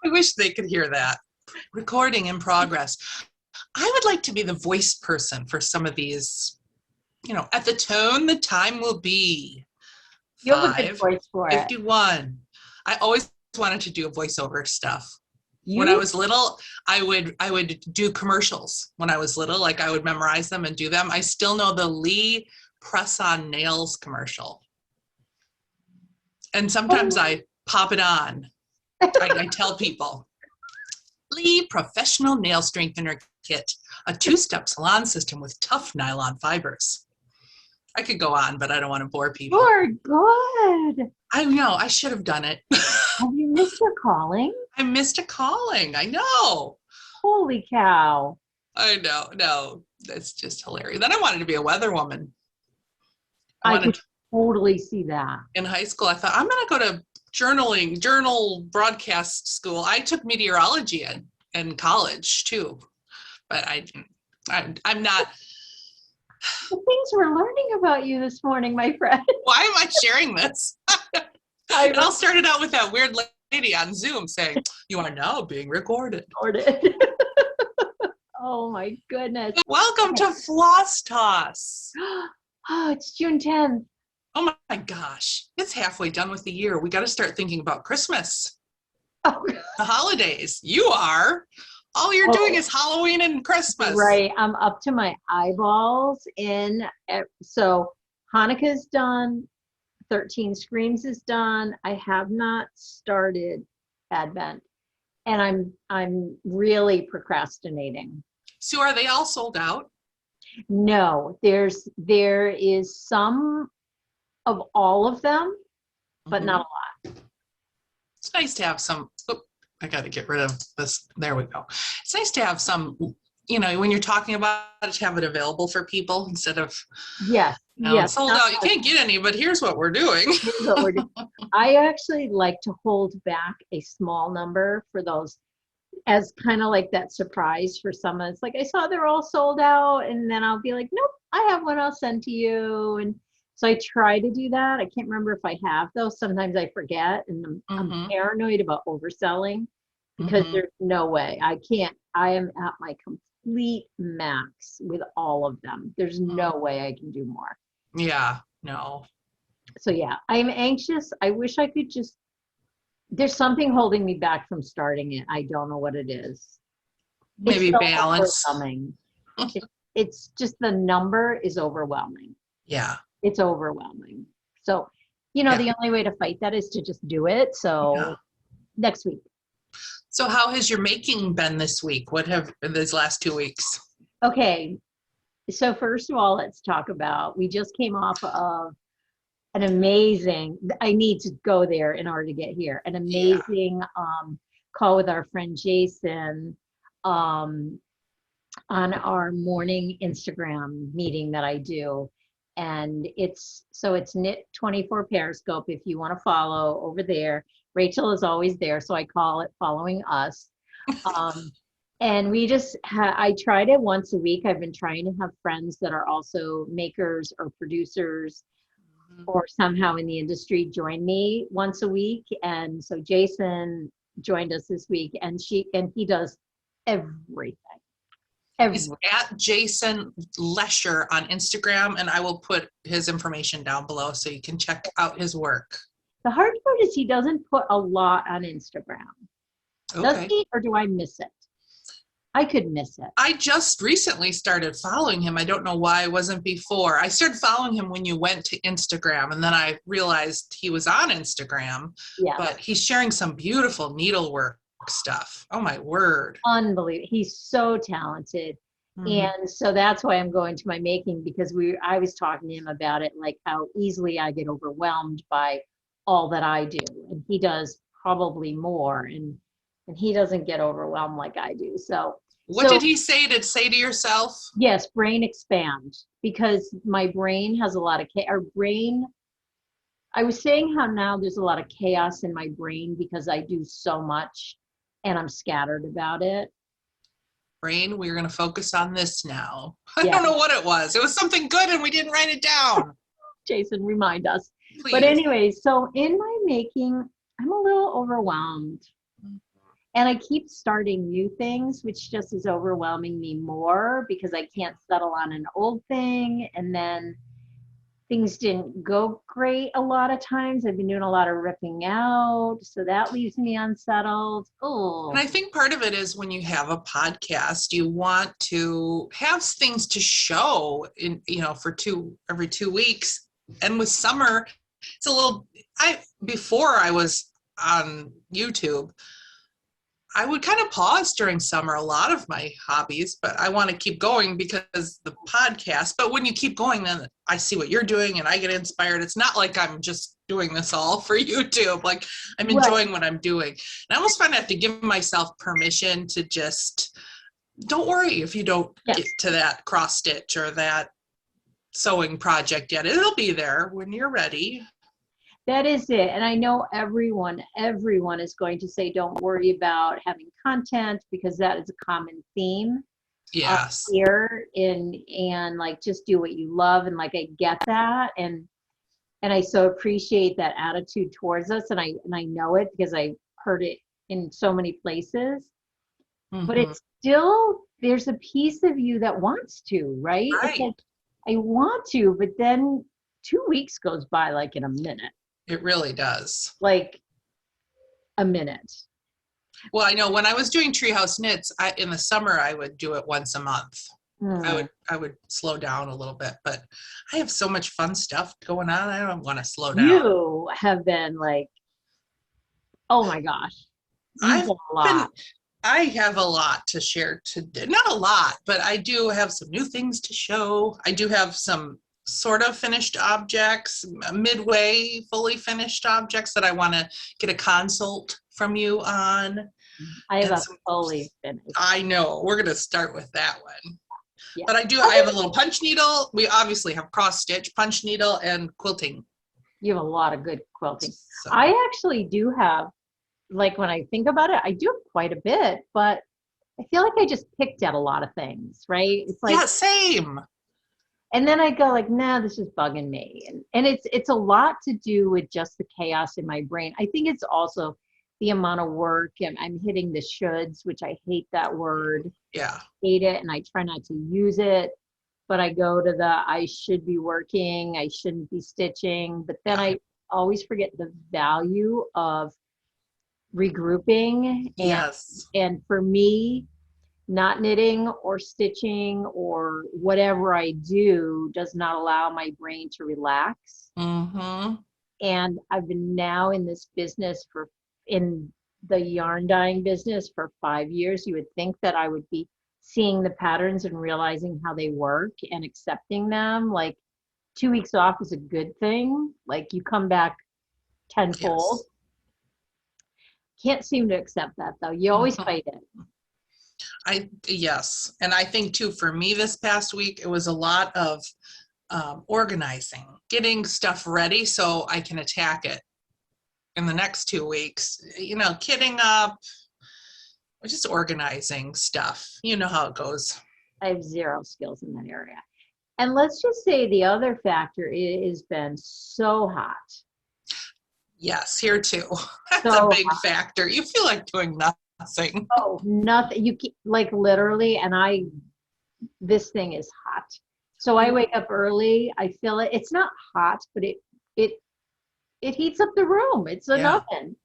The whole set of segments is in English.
I wish they could hear that. Recording in progress. I would like to be the voice person for some of these, at the tone, the time will be You have a good voice for it. 51. I always wanted to do voiceover stuff. When You? I was little, I would do commercials. When I was little, like I would memorize them and do them. I still know the Lee press-on nails commercial. And sometimes I pop it on. I tell people, Lee Professional Nail Strengthener Kit, a 2-step salon system with tough nylon fibers. I could go on, but I don't want to bore people. You're good. I know, I should have done it. Have you missed a calling? I missed a calling, I know. Holy cow. I know, no, that's just hilarious. Then I wanted to be a weather woman. I could totally see that. In high school, I thought, I'm going to go to journal broadcast school. I took meteorology in college too, but I'm not. The things we're learning about you this morning, my friend. Why am I sharing this? It all started out with that weird lady on Zoom saying, you are now being recorded. Oh my goodness. Welcome to Floss Toss. Oh, it's June 10th. Oh my gosh. It's halfway done with the year. We got to start thinking about Christmas. Oh. The holidays. You are. All you're doing is Halloween and Christmas. Right. I'm up to my eyeballs in. So Hanukkah's done. 13 Screams is done. I have not started Advent. And I'm really procrastinating. So are they all sold out? No, there is some of all of them, but not a lot. It's nice to have some. I got to get rid of this. There we go. It's nice to have some, when you're talking about it, to have it available for people instead of, yes, sold out. You can't get any, but here's what we're doing. I actually like to hold back a small number for those as kind of like that surprise for someone. It's like, I saw they're all sold out, and then I'll be like, nope, I have one I'll send to you. And so I try to do that. I can't remember if I have those. Sometimes I forget, and I'm paranoid about overselling because there's no way. I am at my complete max with all of them. There's no way I can do more. Yeah, no. So yeah, I'm anxious. I wish I could there's something holding me back from starting it. I don't know what it is. Maybe it's so balance. It's just the number is overwhelming. Yeah. It's overwhelming. So, the only way to fight that is to just do it. So next week. So how has your making been this week? What have these last 2 weeks? Okay. So first of all, let's talk about, we just came off of an amazing, I need to go there in order to get here, an amazing call with our friend Jason on our morning Instagram meeting that I do. And it's Knit 24 Periscope if you want to follow over there. Rachel is always there, so I call it following us. And we I tried it once a week. I've been trying to have friends that are also makers or producers or somehow in the industry join me once a week. And so Jason joined us this week, and he does everything. He's at Jason Lesher on Instagram, and I will put his information down below so you can check out his work. The hard part is he doesn't put a lot on Instagram. Okay. Does he, or do I miss it? I could miss it. I just recently started following him. I don't know why I wasn't before. I started following him when you went to Instagram, and then I realized he was on Instagram. Yeah. But he's sharing some beautiful needlework stuff. Oh my word. Unbelievable. He's so talented. And so that's why I'm going to my making, because I was talking to him about it, like how easily I get overwhelmed by all that I do. And he does probably more, and he doesn't get overwhelmed like I do. So what did he say to yourself? Yes, brain expand, because my brain has a lot of I was saying how now there's a lot of chaos in my brain because I do so much and I'm scattered about it. Brain, we're going to focus on this now. I don't know what it was. It was something good and we didn't write it down. Jason, remind us. Please. But anyway, so in my making, I'm a little overwhelmed. And I keep starting new things, which just is overwhelming me more because I can't settle on an old thing. And then things didn't go great a lot of times. I've been doing a lot of ripping out. So that leaves me unsettled. Oh. And I think part of it is when you have a podcast, you want to have things to show in, for every 2 weeks. And with summer, it's a little, before I was on YouTube, I would kind of pause during summer, a lot of my hobbies, but I want to keep going because the podcast, but when you keep going, then I see what you're doing and I get inspired. It's not like I'm just doing this all for YouTube. Like I'm enjoying what I'm doing. And I almost find I have to give myself permission to just, don't worry if you don't get to that cross stitch or that sewing project yet. It'll be there when you're ready. That is it. And I know everyone is going to say, don't worry about having content because that is a common theme. Yes. Here and like, just do what you love. And like, I get that. And I so appreciate that attitude towards us. And I know it because I heard it in so many places, but it's still, there's a piece of you that wants to, right? It's like, I want to, but then 2 weeks goes by like in a minute. It really does. Like a minute. Well, I know when I was doing Treehouse Knits, in the summer, I would do it once a month. I would slow down a little bit, but I have so much fun stuff going on. I don't want to slow down. You have been like, oh my gosh. I have a lot to share today. Not a lot, but I do have some new things to show. I do have some sort of finished objects, midway fully finished objects that I want to get a consult from you on. I have a fully finished. I know. We're going to start with that one. Yeah. But I have a little punch needle. We obviously have cross stitch, punch needle, and quilting. You have a lot of good quilting. So. I actually do have, like when I think about it, I do have quite a bit, but I feel like I just picked at a lot of things, right? It's like, yeah, same. And then I go like, nah, this is bugging me. And it's a lot to do with just the chaos in my brain. I think it's also the amount of work, and I'm hitting the shoulds, which I hate that word. Yeah. Hate it, and I try not to use it. But I go to the, I should be working, I shouldn't be stitching. But then I always forget the value of regrouping. And for me, not knitting or stitching or whatever I do does not allow my brain to relax. And I've been now in this business in the yarn dyeing business for 5 years. You would think that I would be seeing the patterns and realizing how they work and accepting them. Like 2 weeks off is a good thing. Like you come back tenfold. Can't seem to accept that though. You always fight it. Yes. And I think too, for me this past week, it was a lot of organizing, getting stuff ready so I can attack it in the next 2 weeks, kitting up, just organizing stuff. You know how it goes. I have zero skills in that area. And let's just say the other factor has been so hot. Yes, here too. That's a big factor. You feel like doing nothing. Oh, nothing. You keep, like literally, and this thing is hot. So I wake up early. I feel it. It's not hot, but it heats up the room. It's an oven,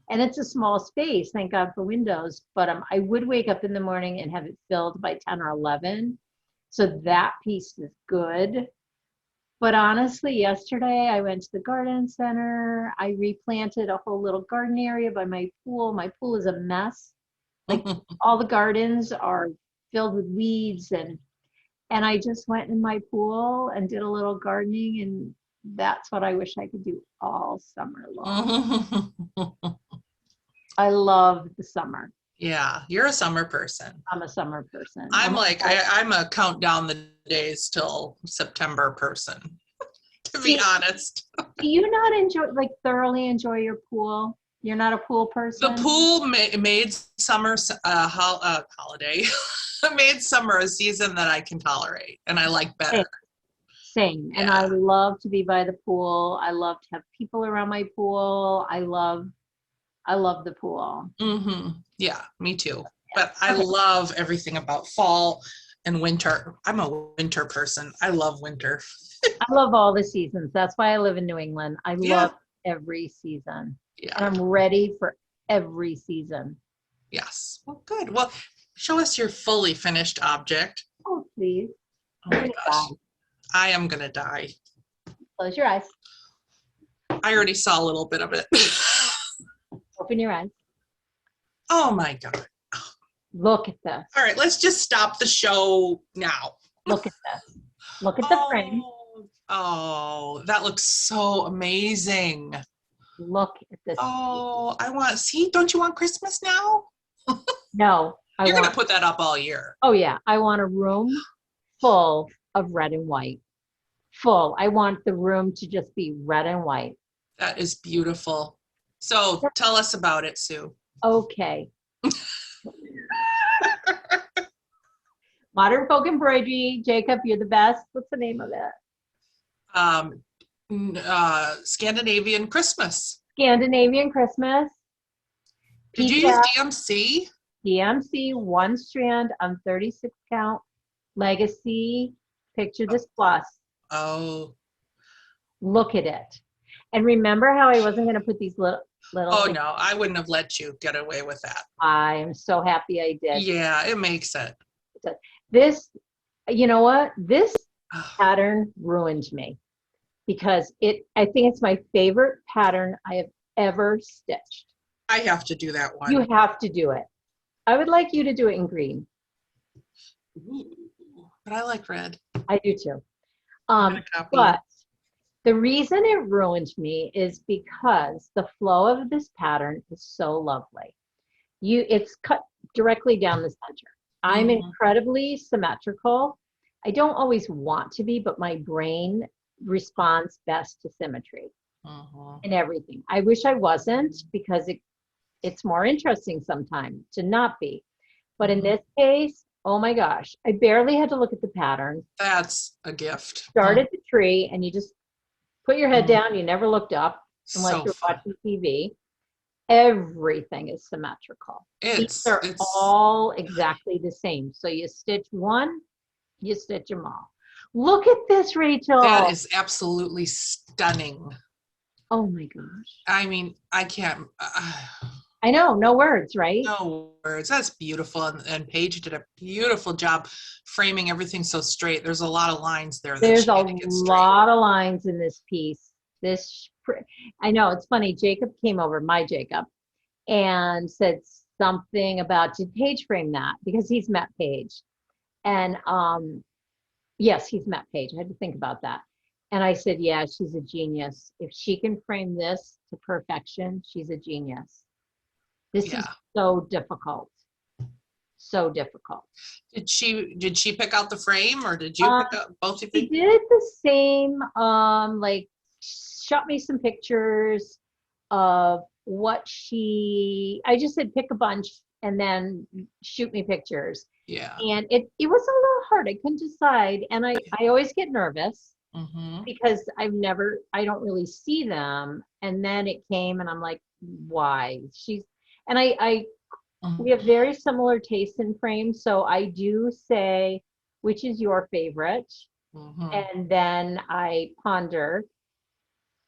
and it's a small space. Thank God for windows. But I would wake up in the morning and have it filled by 10 or 11. So that piece is good. But honestly, yesterday I went to the garden center. I replanted a whole little garden area by my pool. My pool is a mess. Like all the gardens are filled with weeds, and I just went in my pool and did a little gardening, and that's what I wish I could do all summer long. I love the summer. Yeah, you're a summer person. I'm a summer person. I'm a count down the days till September person, to be honest. Do you not thoroughly enjoy your pool? You're not a pool person? The pool made summer holiday, made summer a season that I can tolerate and I like better. Same. Yeah. And I love to be by the pool. I love to have people around my pool. I love I love the pool. Yeah, me too. But I love everything about fall and winter. I'm a winter person. I love winter. I love all the seasons. That's why I live in New England. I love every season. Yeah. And I'm ready for every season. Yes. Well, good. Well, show us your fully finished object. Oh, please. Oh my gosh. I am going to die. Close your eyes. I already saw a little bit of it. Open your eyes. Oh my God. Look at this. All right, let's just stop the show now. Look at this. Look at the frame. Oh, that looks so amazing. Look at this. Oh, see, don't you want Christmas now? No. You're going to put that up all year. Oh, yeah. I want a room full of red and white. Full. I want the room to just be red and white. That is beautiful. So tell us about it, Sue. Okay. Modern Folk Embroidery. Jacob, you're the best. What's the name of it? Scandinavian Christmas. Scandinavian Christmas. Did you use DMC? DMC, 1 strand on 36 count. Legacy. Picture this plus. Oh. Look at it. And remember how I wasn't going to put these little Oh, things? no, I wouldn't have let you get away with that. I'm so happy I did. Yeah, it makes it. This, you know what? This pattern ruined me because I think it's my favorite pattern I have ever stitched. I have to do that one. You have to do it. I would like you to do it in green. Ooh, but I like red. I do too. But the reason it ruined me is because the flow of this pattern is so lovely. It's cut directly down the center. I'm incredibly symmetrical. I don't always want to be, but my brain responds best to symmetry in everything. I wish I wasn't because it's more interesting sometimes to not be. But in this case, oh my gosh, I barely had to look at the pattern. That's a gift. Start at the tree and you just put your head down. You never looked up unless you're watching TV. Everything is symmetrical. These are all exactly the same. So you stitch one, you stitch them all. Look at this, Rachel. That is absolutely stunning. Oh my gosh. I mean, I can't. I know, no words, right? No words. That's beautiful. And Paige did a beautiful job framing everything so straight. There's a lot of lines there. There's a lot of lines in this piece. I know, it's funny. Jacob came over, my Jacob, and said something about, did Paige frame that? Because he's met Paige. And yes, he's met Paige. I had to think about that. And I said, yeah, she's a genius. If she can frame this to perfection, she's a genius. This is so difficult. So difficult. Did she pick out the frame or did you pick out both of you? She did the same, like shot me some pictures of what I just said pick a bunch and then shoot me pictures. Yeah. And it was a little hard. I couldn't decide. And I always get nervous because I don't really see them. And then it came and I'm like, why? We have very similar tastes in frames. So I do say, which is your favorite? And then I ponder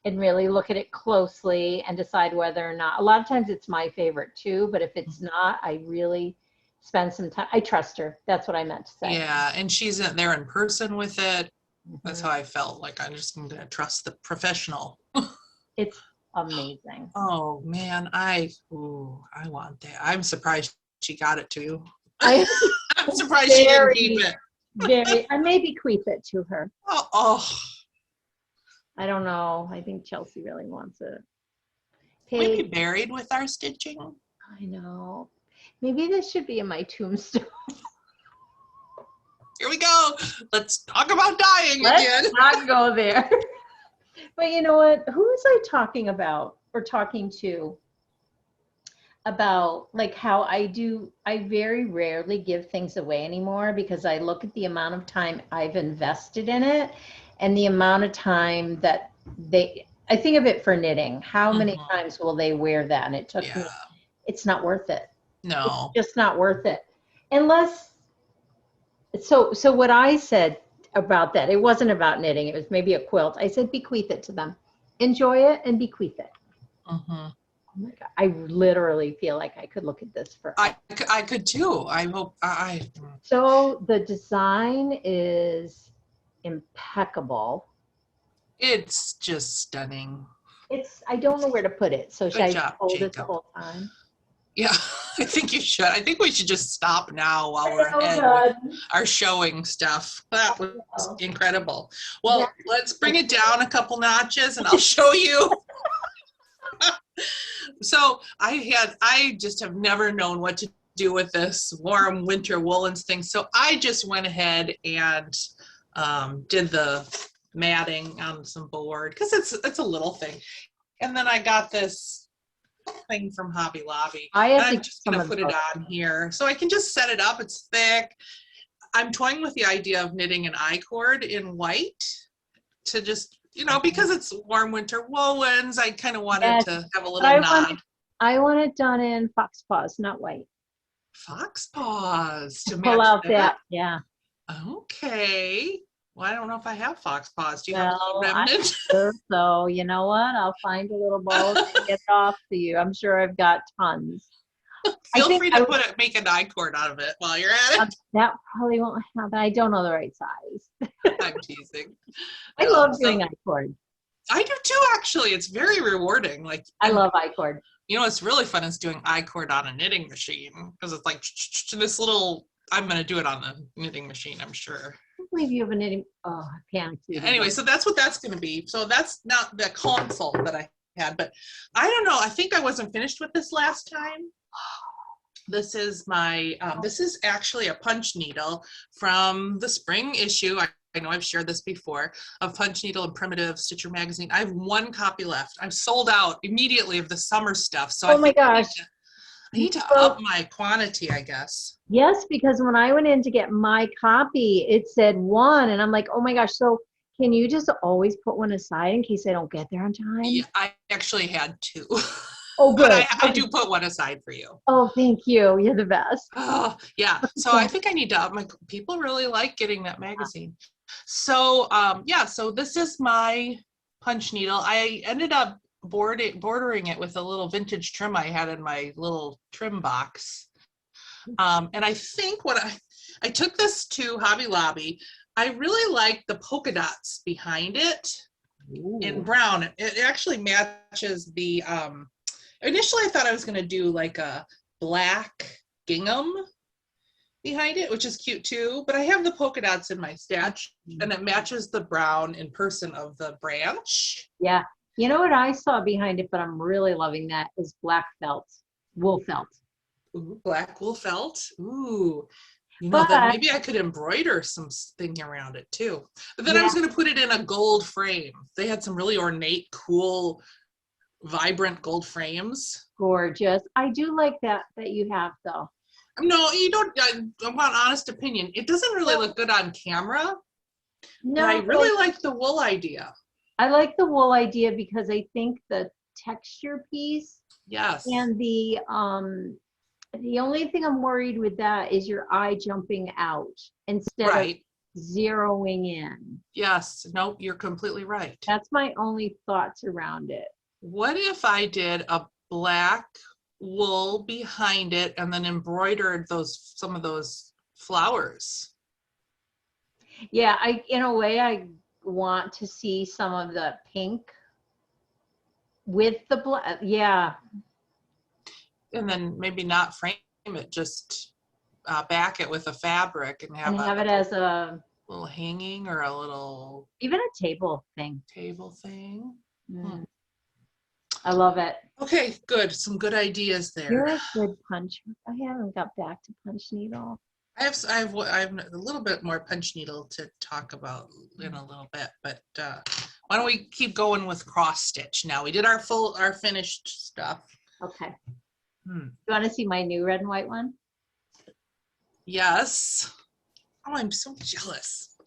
and really look at it closely and decide whether or not, a lot of times it's my favorite too, but if it's not, I really spend some time. I trust her. That's what I meant to say. Yeah, and she's there in person with it. That's how I felt. Like I'm just going to trust the professional. It's amazing. Oh man, I want that. I'm surprised she got it to you. I'm surprised she didn't keep it. I may bequeath it to her. Oh. I don't know. I think Chelsea really wants it. Maybe buried with our stitching. I know. Maybe this should be in my tombstone. Here we go. Let's talk about dying again. Let's not go there. But you know what? Who was I talking about or talking to about like how I very rarely give things away anymore because I look at the amount of time I've invested in it and the amount of time that I think of it for knitting. How many Mhm. times will they wear that? And it took me, Yeah. it's not worth it. No. It's just not worth it. Unless, so what I said about that, it wasn't about knitting. It was maybe a quilt. I said, bequeath it to them. Enjoy it and bequeath it. Mhm. Oh my God. I literally feel like I could look at this forever. I could too. I hope So the design is impeccable. it's just stunning. I don't know where to put it. So should Good I job, hold it the Jacob. whole time? Yeah, I think you should. I think we should just stop now while we're Oh ahead with God. our showing stuff. That was Oh, incredible. that- Well, let's bring it down a couple notches and I'll show you. So I just have never known what to do with this warm winter woolens thing. So I just went ahead and did the matting on some board because it's a little thing. And then I got this thing from Hobby Lobby. I And have to I'm get just some gonna of put it those. on here. So I can just set it up. It's thick. I'm toying with the idea of knitting an I-cord in white to just, because it's warm winter woolens, I kind of wanted Yes, to have a but little nod. I want it done in fox paws, not white. Fox paws to Pull match out that. that, yeah. Okay. Well, I don't know if I have fox paws. Do you have a little Well, I'm remnant? sure. So you know what? I'll find a little bowl and get it off to you. I'm sure I've got tons. I Feel think free to make an I-cord out of it while you're at it. that probably won't happen. I don't know the right size. I'm teasing. I love doing I-cord. I do too, actually. It's very rewarding. I love I-cord. What's really fun is doing I-cord on a knitting machine because it's like this little. I'm gonna do it on the knitting machine, I'm sure. I can't believe you have a knitting. Oh, I panicked. Anyway, so that's what that's gonna be. So that's not the console that I had, but I don't know. I think I wasn't finished with this last time. This is my, this is actually a punch needle from the spring issue. I know I've shared this before, of Punch Needle and Primitive Stitcher magazine. I have one copy left. I'm sold out immediately of the summer stuff. So oh my gosh. I need to up my quantity, I guess. Yes, because when I went in to get my copy, it said one, and I'm like, oh my gosh. So can you just always put one aside in case I don't get there on time? Yeah, I actually had two. Oh, good. But I do put one aside for you. Oh, thank you. You're the best. Oh, yeah. So I think I need to up my, people really like getting that magazine. So, yeah, so this is my punch needle. I ended up bordering it with a little vintage trim I had in my little trim box. And I think I took this to Hobby Lobby. I really like the polka dots behind it. Ooh. In brown. It actually matches the, initially I thought I was going to do like a black gingham behind it, which is cute too, but I have the polka dots in my stash and it matches the brown in person of the branch. Yeah. You know what I saw behind it, but I'm really loving that is black felt, wool felt. Ooh, black wool felt. Ooh. Then maybe I could embroider something around it too. But then I was going to put it in a gold frame. They had some really ornate, cool, vibrant gold frames. Gorgeous. I do like that you have though. No, you don't. I want honest opinion. It doesn't really look good on camera. No, I really like the wool idea. I like the wool idea because I think the texture piece. Yes. And the only thing I'm worried with that is your eye jumping out instead of zeroing in. Yes. Nope. You're completely right. That's my only thoughts around it. What if I did a black wool behind it and then embroidered some of those flowers? Yeah, in a way I want to see some of the pink with the black. Yeah. And then maybe not frame it, just back it with a fabric and have it as a little hanging or a little even a table thing. Mm. I love it. Okay, good. Some good ideas there. You're a good punch. I haven't got back to punch needle. I have a little bit more punch needle to talk about in a little bit, but why don't we keep going with cross stitch now? We did our finished stuff. Okay. You want to see my new red and white one? Yes. Oh, I'm so jealous.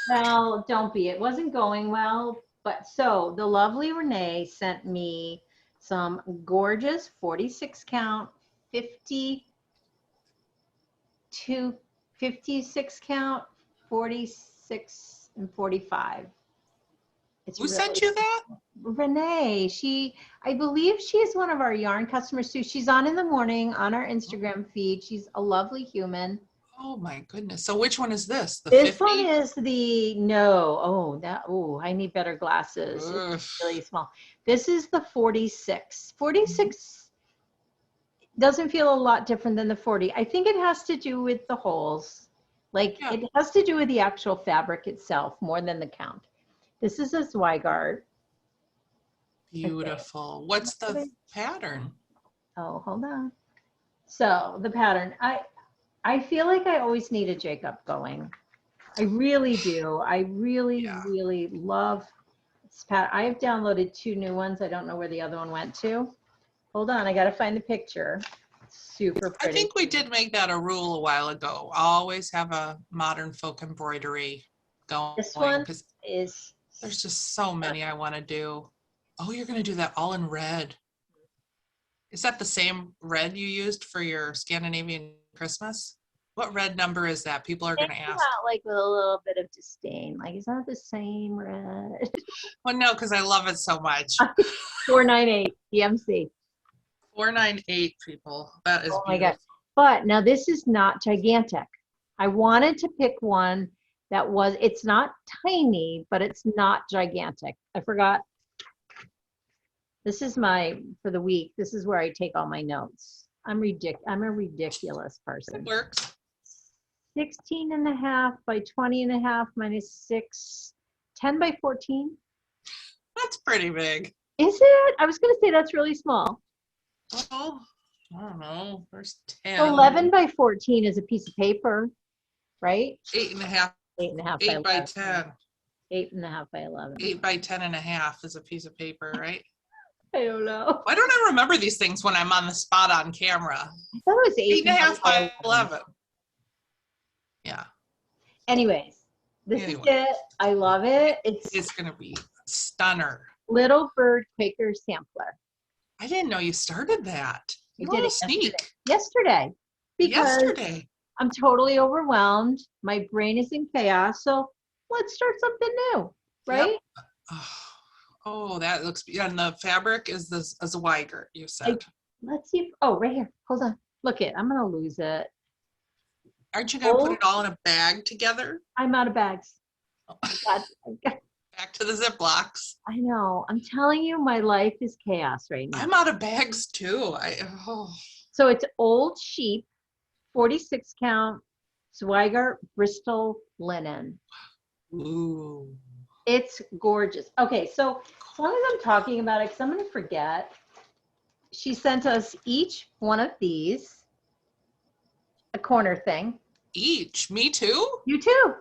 Well, don't be. It wasn't going well, But so the lovely Renee sent me some gorgeous 46 count, 56 count, 46 and 45. It's Who really sent you that? Renee. I believe she is one of our yarn customers too. She's on in the morning on our Instagram feed. She's a lovely human. Oh my goodness. So which one is this? The This 50? one is I need better glasses. Ugh. It's really small. This is the 46. 46 doesn't feel a lot different than the 40. I think it has to do with the holes. Like it has to do with the actual fabric itself more than the count. This is a Zweigart. Beautiful. Okay. What's the pattern? Oh, hold on. So the pattern, I feel like I always need a Jacob going. I really do. I really love this pattern. I have downloaded 2 new ones. I don't know where the other one went to. Hold on, I got to find the picture. Super pretty. I think we did make that a rule a while ago. Always have a modern folk embroidery going. This one is. There's just so many I want to do. Oh, you're going to do that all in red. Is that the same red you used for your Scandinavian Christmas? What red number is that? People are going to ask. Like with a little bit of disdain. Like, is that the same red? Well, no, because I love it so much. 498 DMC. 498 people. That is oh beautiful. My God. But now this is not gigantic. I wanted to pick one that it's not tiny, but it's not gigantic. I forgot. This is for the week. This is where I take all my notes. I'm a ridiculous person. It works. 16 and a half by 20 and a half minus 6, 10 by 14. That's pretty big. Is it? I was going to say that's really small. Well, I don't know. There's 10. 11 by 14 is a piece of paper, right? 8 and a half. 8 and a half 8 by 10. 8 and a half by 11. 8 by 10 and a half is a piece of paper, right? I don't know. Why don't I remember these things when I'm on the spot on camera? I thought it was 8 and a half by 11. Yeah. Anyways, this is it. I love it. It's going to be stunner. Little Bird Quaker Sampler. I didn't know you started that. I did it sneak. Yesterday. Because yesterday. I'm totally overwhelmed. My brain is in chaos. So let's start something new, right? Yep. Oh, that looks, and the fabric is this as a Zweigart, you said. Let's see. Oh, right here. Hold on. Look it. I'm going to lose it. Aren't you going to put it all in a bag together? I'm out of bags. Back to the Ziplocs. I know. I'm telling you, my life is chaos right now. I'm out of bags too. So it's Old Sheep, 46 count, Zweigart Bristol linen. Ooh. It's gorgeous. Okay, so as long as I'm talking about it, because I'm going to forget, she sent us each one of these, a corner thing. Each? Me too? You too.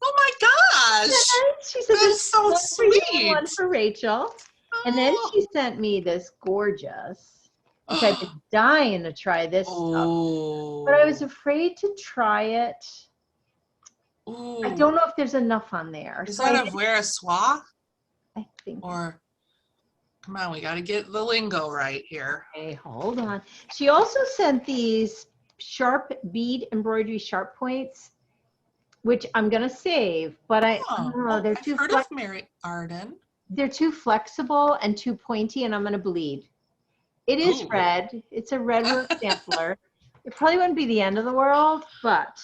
Oh my gosh. Yes. She said that's so one sweet. For you, one for Rachel. Oh. And then she sent me this gorgeous, which I've been dying to try this stuff. But I was afraid to try it. Ooh. I don't know if there's enough on there. Is that a Vera Soie? I think. Or, come on, we got to get the lingo right here. Okay, hold on. She also sent these sharp bead embroidery sharp points, which I'm going to save, but I don't know. They're too heard of Mary Arden. They're too flexible and too pointy, and I'm going to bleed. It is red. It's a red work sampler. It probably wouldn't be the end of the world, but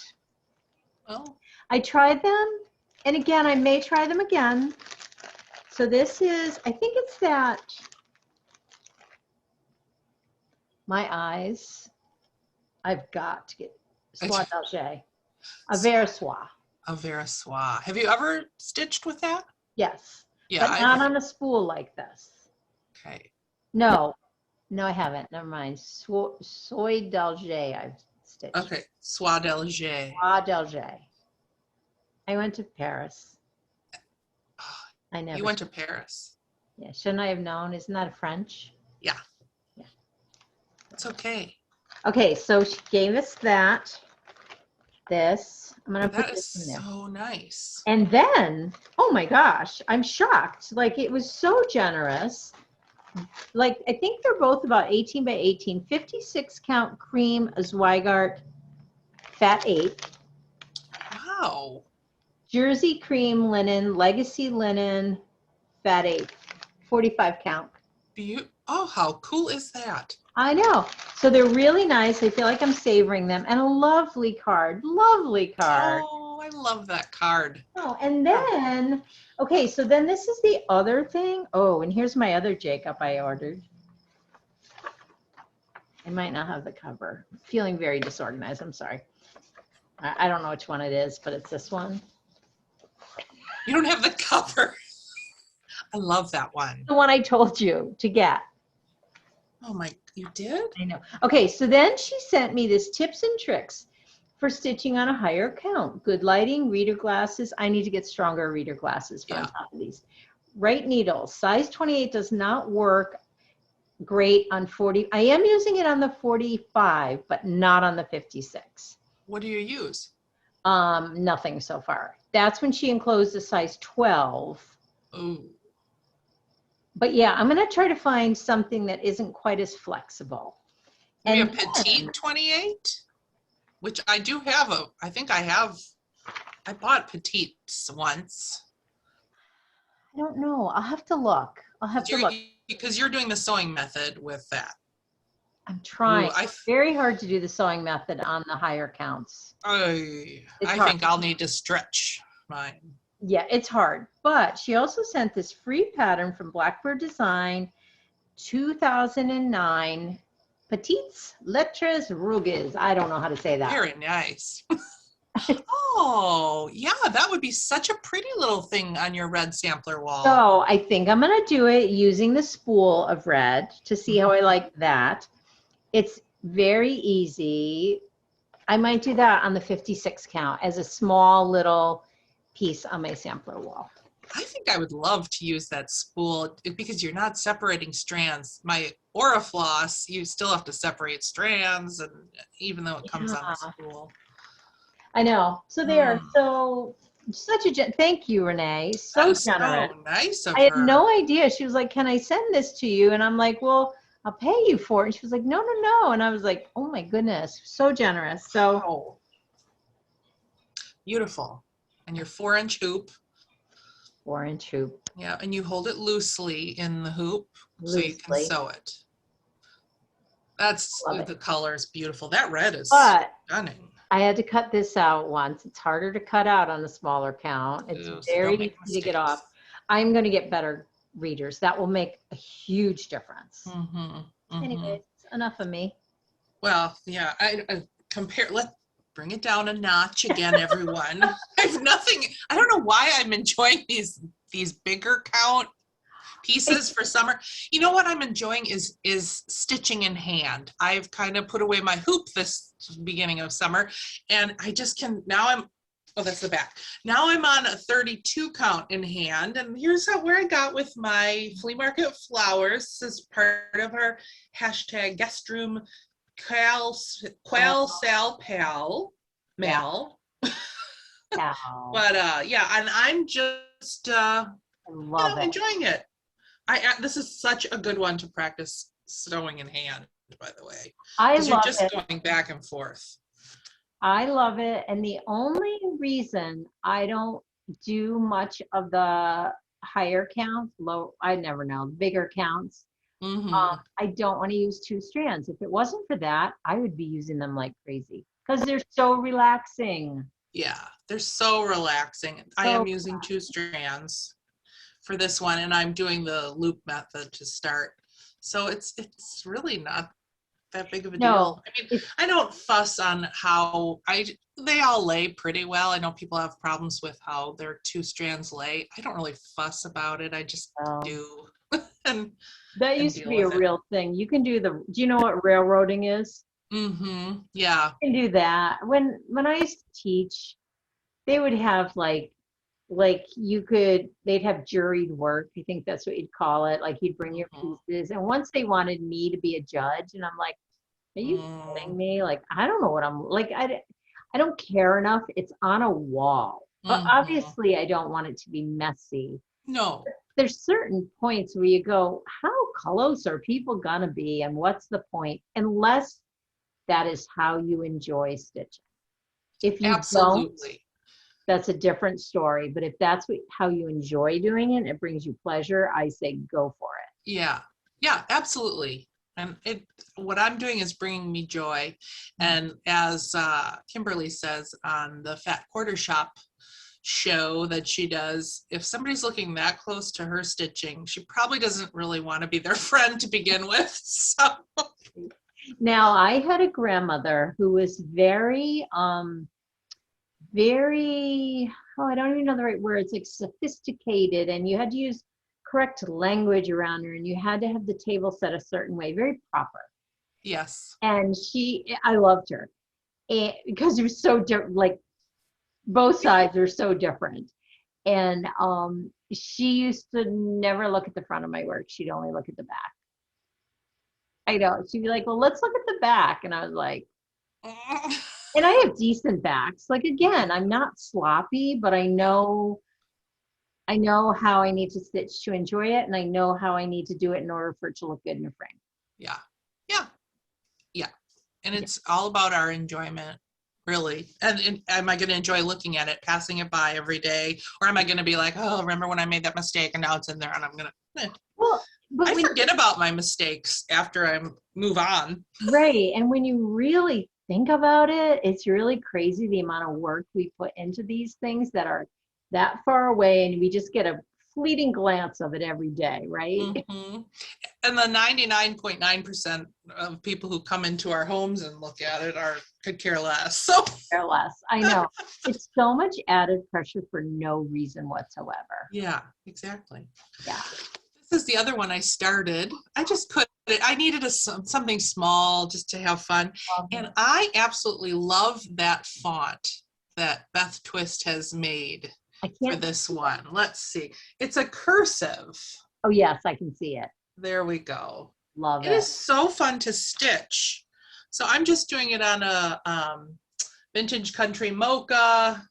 I tried them, and again, I may try them again. So this is, I think it's that, my eyes, I've got to get Soie d'Alger, a Vera Soie. A Vera Soie. Have you ever stitched with that? Yes. Yeah. But not on a spool like this. Okay. No, I haven't. Never mind. Soie d'Alger I've stitched. Okay. Soie d'Alger. Soie d'Alger. I went to Paris. I never. You went to Paris? Yeah. Shouldn't I have known? Isn't that French? Yeah. Yeah. It's okay. Okay. So she gave us that. this. I'm going to put That is this in there. so nice. And then, oh my gosh, I'm shocked. Like, it was so generous. Like, I think they're both about 18 by 18, 56 count cream Zweigart fat 8. Wow. Jersey cream linen, legacy linen, fat 8, 45 count. Oh, how cool is that? I know. So they're really nice. I feel like I'm savoring them. And a lovely card. Lovely card. Oh, I love that card. Oh, and then, okay, so then this is the other thing. Oh, and here's my other Jacob I ordered. I might not have the cover. I'm feeling very disorganized. I'm sorry. I don't know which one it is, but it's this one. You don't have the cover. I love that one. The one I told you to get. Oh my, you did? I know. Okay, so then she sent me this tips and tricks for stitching on a higher count. Good lighting, reader glasses. I need to get stronger reader glasses for on top of these. Right needles. Size 28 does not work great on 40. I am using it on the 45, but not on the 56. What do you use? Nothing so far. That's when she enclosed a size 12. Oh. But yeah, I'm going to try to find something that isn't quite as flexible. And a petite 28, which I do have I think I bought petites once. I don't know. I'll have to look. I'll have to look. Because you're doing the sewing method with that. I'm trying. It's very hard to do the sewing method on the higher counts. I think I'll need to stretch mine. Yeah, it's hard. But she also sent this free pattern from Blackbird Design, 2009, Petites Lettres Rouges. I don't know how to say that. Very nice. Oh, yeah, that would be such a pretty little thing on your red sampler wall. So I think I'm going to do it using the spool of red to see how I like that. It's very easy. I might do that on the 56 count as a small little piece on my sampler wall. I think I would love to use that spool because you're not separating strands. My Orifloss, you still have to separate strands, and even though it comes on the spool. I know. So they are so such a thank you, Renee. So generous. So nice of her. I had no idea. She was like, "Can I send this to you?" And I'm like, "Well, I'll pay you for it." And she was like, "No, no, no." And I was like, "Oh my goodness, so generous." So beautiful. And your 4-inch hoop. 4-inch hoop. Yeah, and you hold it loosely in the hoop so you can sew it. That's the color is beautiful. That red is stunning. I had to cut this out once. It's harder to cut out on a smaller count. It's very easy to get off. I'm going to get better readers. That will make a huge difference. Anyways, enough of me. Well, yeah, I compare. Let's bring it down a notch again, everyone. I don't know why I'm enjoying these bigger count pieces for summer. You know what I'm enjoying is stitching in hand. I've kind of put away my hoop this beginning of summer, and I just can that's the back. Now I'm on a 32 count in hand, and here's where I got with my Flea Market Flowers. This is part of our hashtag Guest Room QalSalPal. But yeah, and I'm just enjoying it. This is such a good one to practice sewing in hand, by the way. Because you're just going back and forth. I love it. And the only reason I don't do much of the higher counts, I never know, bigger counts, I don't want to use 2 strands. If it wasn't for that, I would be using them like crazy because they're so relaxing. Yeah, they're so relaxing. I am using 2 strands for this one, and I'm doing the loop method to start. So it's really not that big of a deal. I mean, I don't fuss on how they all lay pretty well. I know people have problems with how their 2 strands lay. I don't really fuss about it. I just do. That used to be a real thing. You can do do you know what railroading is? Yeah. You can do that. When I used to teach, they would have they'd have juried work. I think that's what you'd call it. Like you'd bring your pieces. And once they wanted me to be a judge, and I'm like, are you kidding me? Like, I don't know what I'm like. I don't care enough. It's on a wall. But obviously I don't want it to be messy. No. There's certain points where you go, how close are people gonna be and what's the point? Unless that is how you enjoy stitching. If you don't, that's a different story. But if that's how you enjoy doing it, it brings you pleasure, I say go for it. Yeah, yeah, absolutely. And what I'm doing is bringing me joy. And as Kimberly says on the Fat Quarter Shop show that she does, if somebody's looking that close to her stitching, she probably doesn't really want to be their friend to begin with. So now I had a grandmother who was very very, oh, I don't even know the right words, like sophisticated, and you had to use correct language around her, and you had to have the table set a certain way, very proper. Yes. And I loved her, and because it was so different, like both sides are so different. And she used to never look at the front of my work. She'd only look at the back. I know. She'd be like, well, let's look at the back. And I was like, and I have decent backs. Like, again, I'm not sloppy, but I know how I need to stitch to enjoy it. And I know how I need to do it in order for it to look good in a frame. Yeah. Yeah. Yeah. And it's all about our enjoyment, really. And am I going to enjoy looking at it, passing it by every day? Or am I going to be like, oh, remember when I made that mistake and now it's in there and I'm going to, Well, but I forget about my mistakes after I move on. Right. And when you really think about it, it's really crazy the amount of work we put into these things that are that far away, and we just get a fleeting glance of it every day, right? Mm-hmm. And the 99.9% of people who come into our homes and look at it could care less. So care less. I know. It's so much added pressure for no reason whatsoever. Yeah, exactly. Yeah. This is the other one I started. I just couldn't. I needed something small just to have fun. And I absolutely love that font that Beth Twist has made for this one. Let's see. It's a cursive. Oh, yes, I can see it. There we go. Love it. It is so fun to stitch. So I'm just doing it on a vintage country mocha.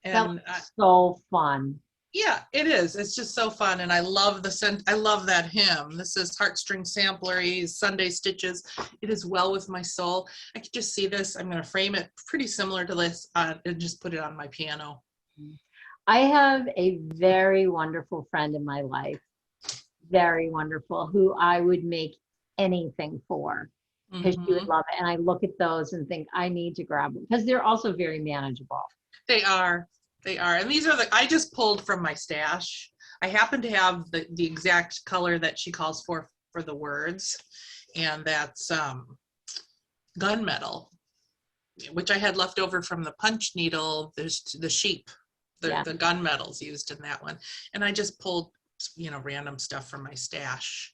And that's so fun. Yeah, it is. It's just so fun. And I love I love that hymn. This is Heartstring Samplery, Sunday Stitches. It is well with my soul. I could just see this. I'm going to frame it pretty similar to this and just put it on my piano. I have a very wonderful friend in my life, very wonderful, who I would make anything for because she would love it. And I look at those and think I need to grab them because they're also very manageable. They are. They are. And these are I just pulled from my stash. I happen to have the exact color that she calls for the words. And that's gunmetal, which I had left over from the punch needle. There's the sheep, the gunmetals used in that one. And I just pulled, random stuff from my stash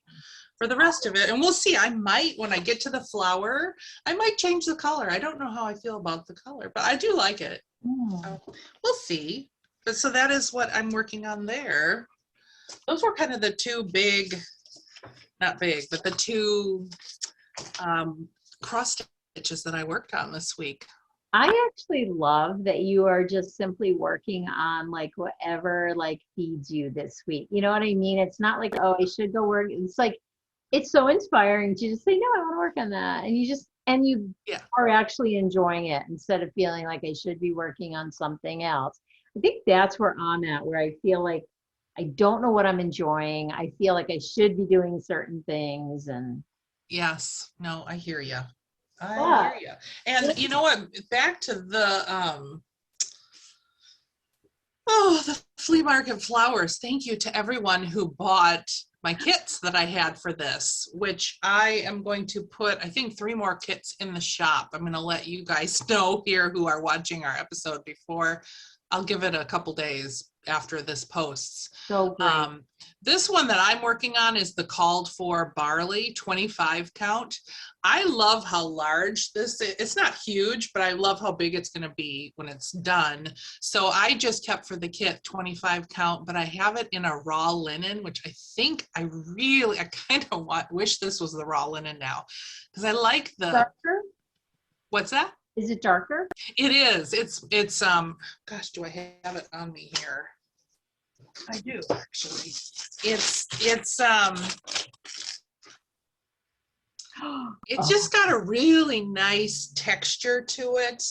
for the rest of it. And we'll see. I might, when I get to the flower, I might change the color. I don't know how I feel about the color, but I do like it. So we'll see. But so that is what I'm working on there. Those were kind of the two big, not big, but the two cross stitches that I worked on this week. I actually love that you are just simply working on like whatever like feeds you this week. You know what I mean? It's not like, oh, I should go work. It's like, it's so inspiring to just say, no, I want to work on that. And you are actually enjoying it instead of feeling like I should be working on something else. I think that's where I'm at, where I feel like I don't know what I'm enjoying. I feel like I should be doing certain things. And yes, no, I hear you. I hear you. And you know what? Back to the the Flea Market Flowers. Thank you to everyone who bought my kits that I had for this, which I am going to put, I think, 3 more kits in the shop. I'm going to let you guys know here who are watching our episode before. I'll give it a couple days after this posts. So great. This one that I'm working on is the called for barley 25 count. I love how large this is. It's not huge, but I love how big it's going to be when it's done. So I just kept for the kit 25 count, but I have it in a raw linen, which I think I kind of wish this was the raw linen now because I like the. Darker? What's that? Is it darker? It is. It's gosh, do I have it on me here? I do actually. It's just got a really nice texture to it.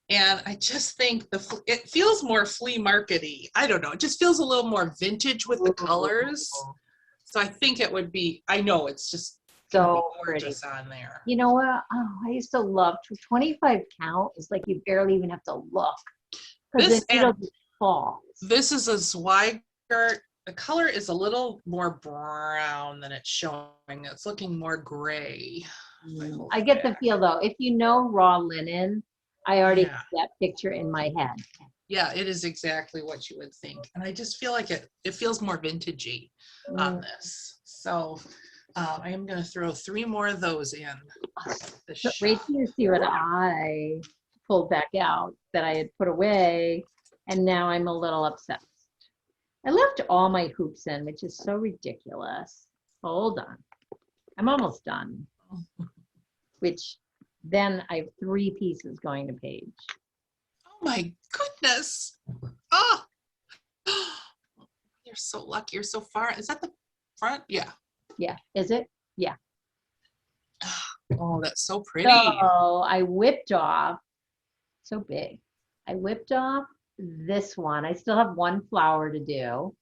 And I just think it feels more flea market-y. I don't know. It just feels a little more vintage with the colors. So I think it would be, I know it's just so gorgeous on there. You know what? Oh, I used to love 25 count. It's like you barely even have to look. Because the needle just falls. This is a Zweigart. The color is a little more brown than it's showing. It's looking more gray. I get the feel though. If you know raw linen, I already have that picture in my head. Yeah, it is exactly what you would think. And I just feel like it feels more vintagey on this. So I am going to throw 3 more of those in. Wait till you see what I pulled back out that I had put away. And now I'm a little upset. I left all my hoops in, which is so ridiculous. Hold on. I'm almost done. Which then I have 3 pieces going to page. Oh my goodness. Oh, you're so lucky. You're so far. Is that the front? Yeah. Yeah. Is it? Yeah. Oh, that's so pretty. So I whipped off, so big. I whipped off this one. I still have 1 flower to do.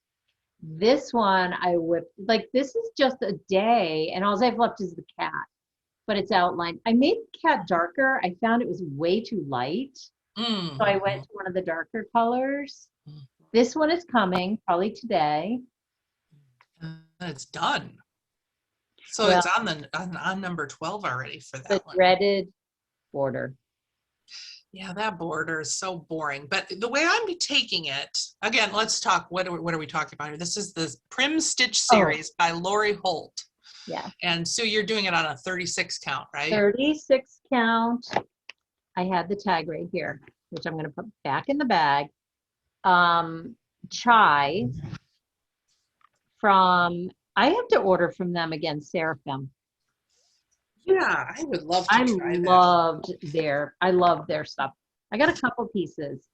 This one I whipped, like this is just a day and all I've left is the cat, but it's outlined. I made the cat darker. I found it was way too light. So I went to one of the darker colors. This one is coming probably today. It's done. So it's on number 12 already for that one. The dreaded border. Yeah, that border is so boring. But the way I'm taking it, again, let's talk. What are we talking about here? This is the Prim Stitch series by Lori Holt. Yeah. And so you're doing it on a 36 count, right? 36 count. I had the tag right here, which I'm going to put back in the bag. Chai from, I have to order from them again, Seraphim. Yeah, I would love to try that. I love their stuff. I got a couple pieces.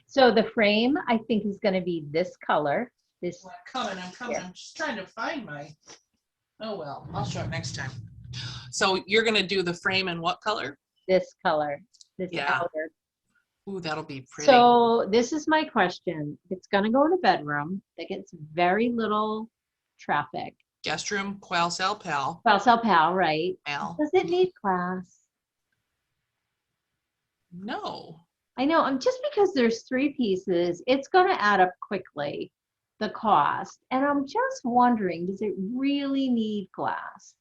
So the frame, I think, is going to be this color. This. I'm coming. I'm just trying to find my, oh well, I'll show it next time. So you're going to do the frame in what color? This color. This outer. Ooh, that'll be pretty. So this is my question. It's going to go in a bedroom that gets very little traffic. Guest Room QalSalPal. QalSalPal, right? Al. Does it need glass? No. I know. Just because there's 3 pieces, it's going to add up quickly, the cost. And I'm just wondering, does it really need glass?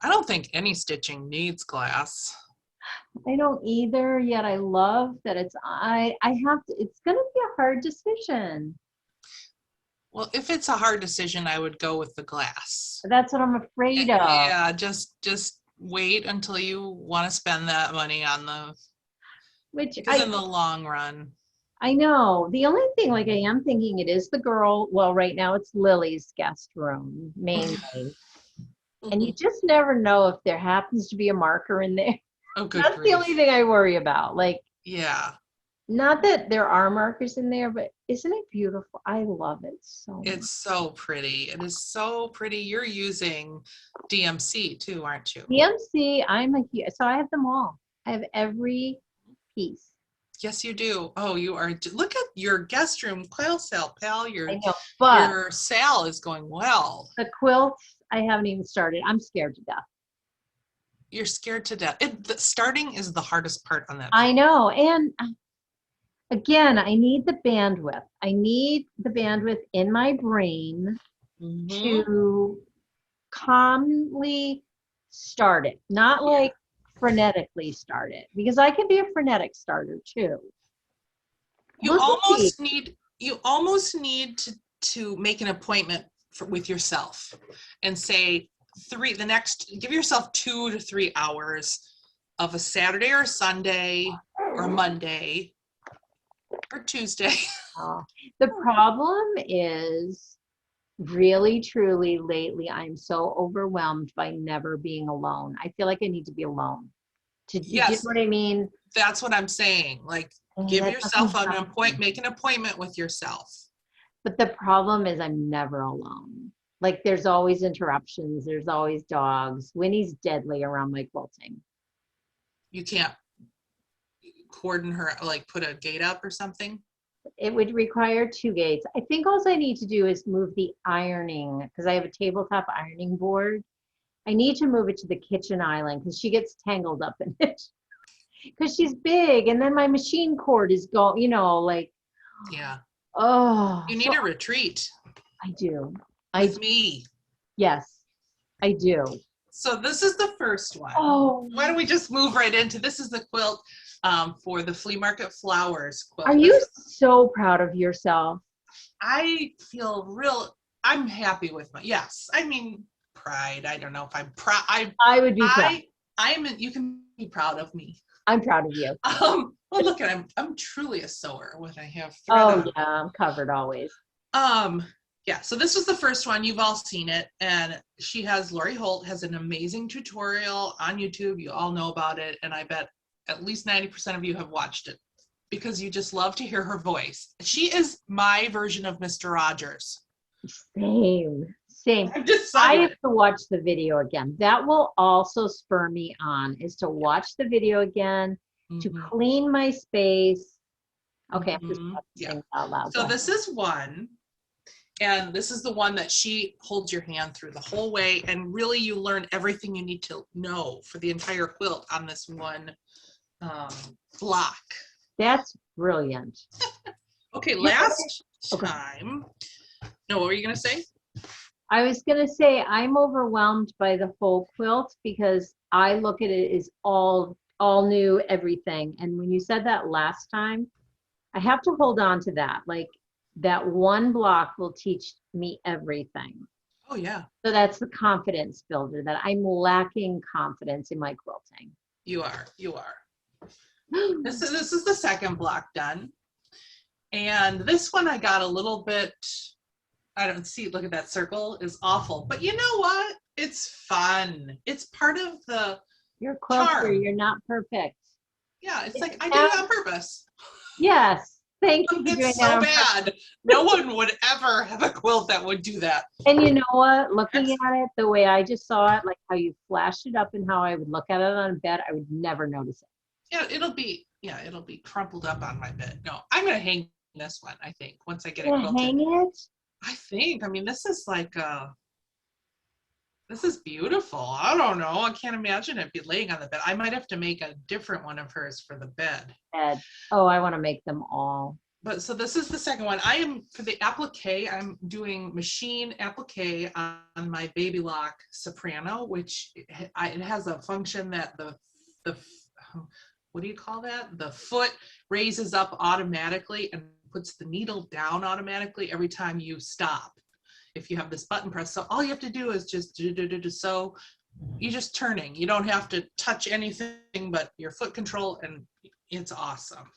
I don't think any stitching needs glass. I don't either, yet I love that it's it's going to be a hard decision. Well, if it's a hard decision, I would go with the glass. That's what I'm afraid of. Yeah, just wait until you want to spend that money on because in the long run. I know. The only thing, like, I am thinking it is the girl. Well, right now it's Lily's guest room mainly, and you just never know if there happens to be a marker in there. Oh, good. That's the only thing I worry about. Like, yeah. Not that there are markers in there, but isn't it beautiful? I love it so much. It's so pretty. It is so pretty. You're using DMC too, aren't you? DMC, so I have them all. I have every piece. Yes, you do. Oh, you are. Look at your guest room QalSalPal. Your sale is going well. The quilts, I haven't even started. I'm scared to death. You're scared to death. The starting is the hardest part on that. I know. And again, I need the bandwidth. I need the bandwidth in my brain to calmly start it, not like frenetically start it, because I can be a frenetic starter too. You almost need to make an appointment with yourself and say give yourself 2 to 3 hours of a Saturday or Sunday or Monday or Tuesday. The problem is really, truly lately, I'm so overwhelmed by never being alone. I feel like I need to be alone. Do you know what I mean? That's what I'm saying. Like, give yourself make an appointment with yourself. But the problem is I'm never alone. Like there's always interruptions. There's always dogs. Winnie's deadly around my quilting. You can't cordon her, like put a gate up or something? It would require 2 gates. I think all I need to do is move the ironing because I have a tabletop ironing board. I need to move it to the kitchen island because she gets tangled up in it because she's big. And then my machine cord is going, like. Yeah. Oh. You need a retreat. I do. With me. Yes, I do. So this is the first one. Oh. Why don't we just move right into, this is the quilt for the Flea Market Flowers quilt. Are you so proud of yourself? I feel I'm happy with yes. I mean, pride. I don't know if I'm proud. I would be proud. You can be proud of me. I'm proud of you. Well, look at I'm truly a sewer when I have thread on. Yeah, I'm covered always. Yeah, so this was the first one. You've all seen it, and Lori Holt has an amazing tutorial on YouTube. You all know about it, and I bet at least 90% of you have watched it because you just love to hear her voice. She is my version of Mr. Rogers. Same. I have to watch the video again. That will also spur me on, is to watch the video again, to clean my space. Okay, I'm just saying out loud. So this is one. And this is the one that she holds your hand through the whole way. And really you learn everything you need to know for the entire quilt on this one block. That's brilliant. Okay, last time. No, what were you going to say? I was going to say I'm overwhelmed by the whole quilt because I look at it as all new, everything. And when you said that last time, I have to hold on to that. Like, that one block will teach me everything. Oh, yeah. So that's the confidence builder, that I'm lacking confidence in my quilting. You are. This is the second block done. And this one I got a little bit, I don't see, look at that circle is awful. But you know what? It's fun. It's part of the You're a quilter, charm. You're not perfect. Yeah, it's like I did it on purpose. Yes. Thank you for doing it's so bad. No one would ever have a quilt that would do that. And you know what? Looking at it the way I just saw it, like how you flashed it up and how I would look at it on bed, I would never notice it. Yeah, it'll be crumpled up on my bed. No, I'm gonna hang this one, I think, once I get it quilted. Hang it? I think. I mean, this is like this is beautiful. I don't know. I can't imagine it be laying on the bed. I might have to make a different one of hers for the bed. Oh, I want to make them all. But so this is the second one. I am, for the applique, I'm doing machine applique on my Baby Lock Soprano, which it has a function that the what do you call that? The foot raises up automatically and puts the needle down automatically every time you stop. If you have this button press, so all you have to do is just so you're just turning. You don't have to touch anything but your foot control, and it's awesome.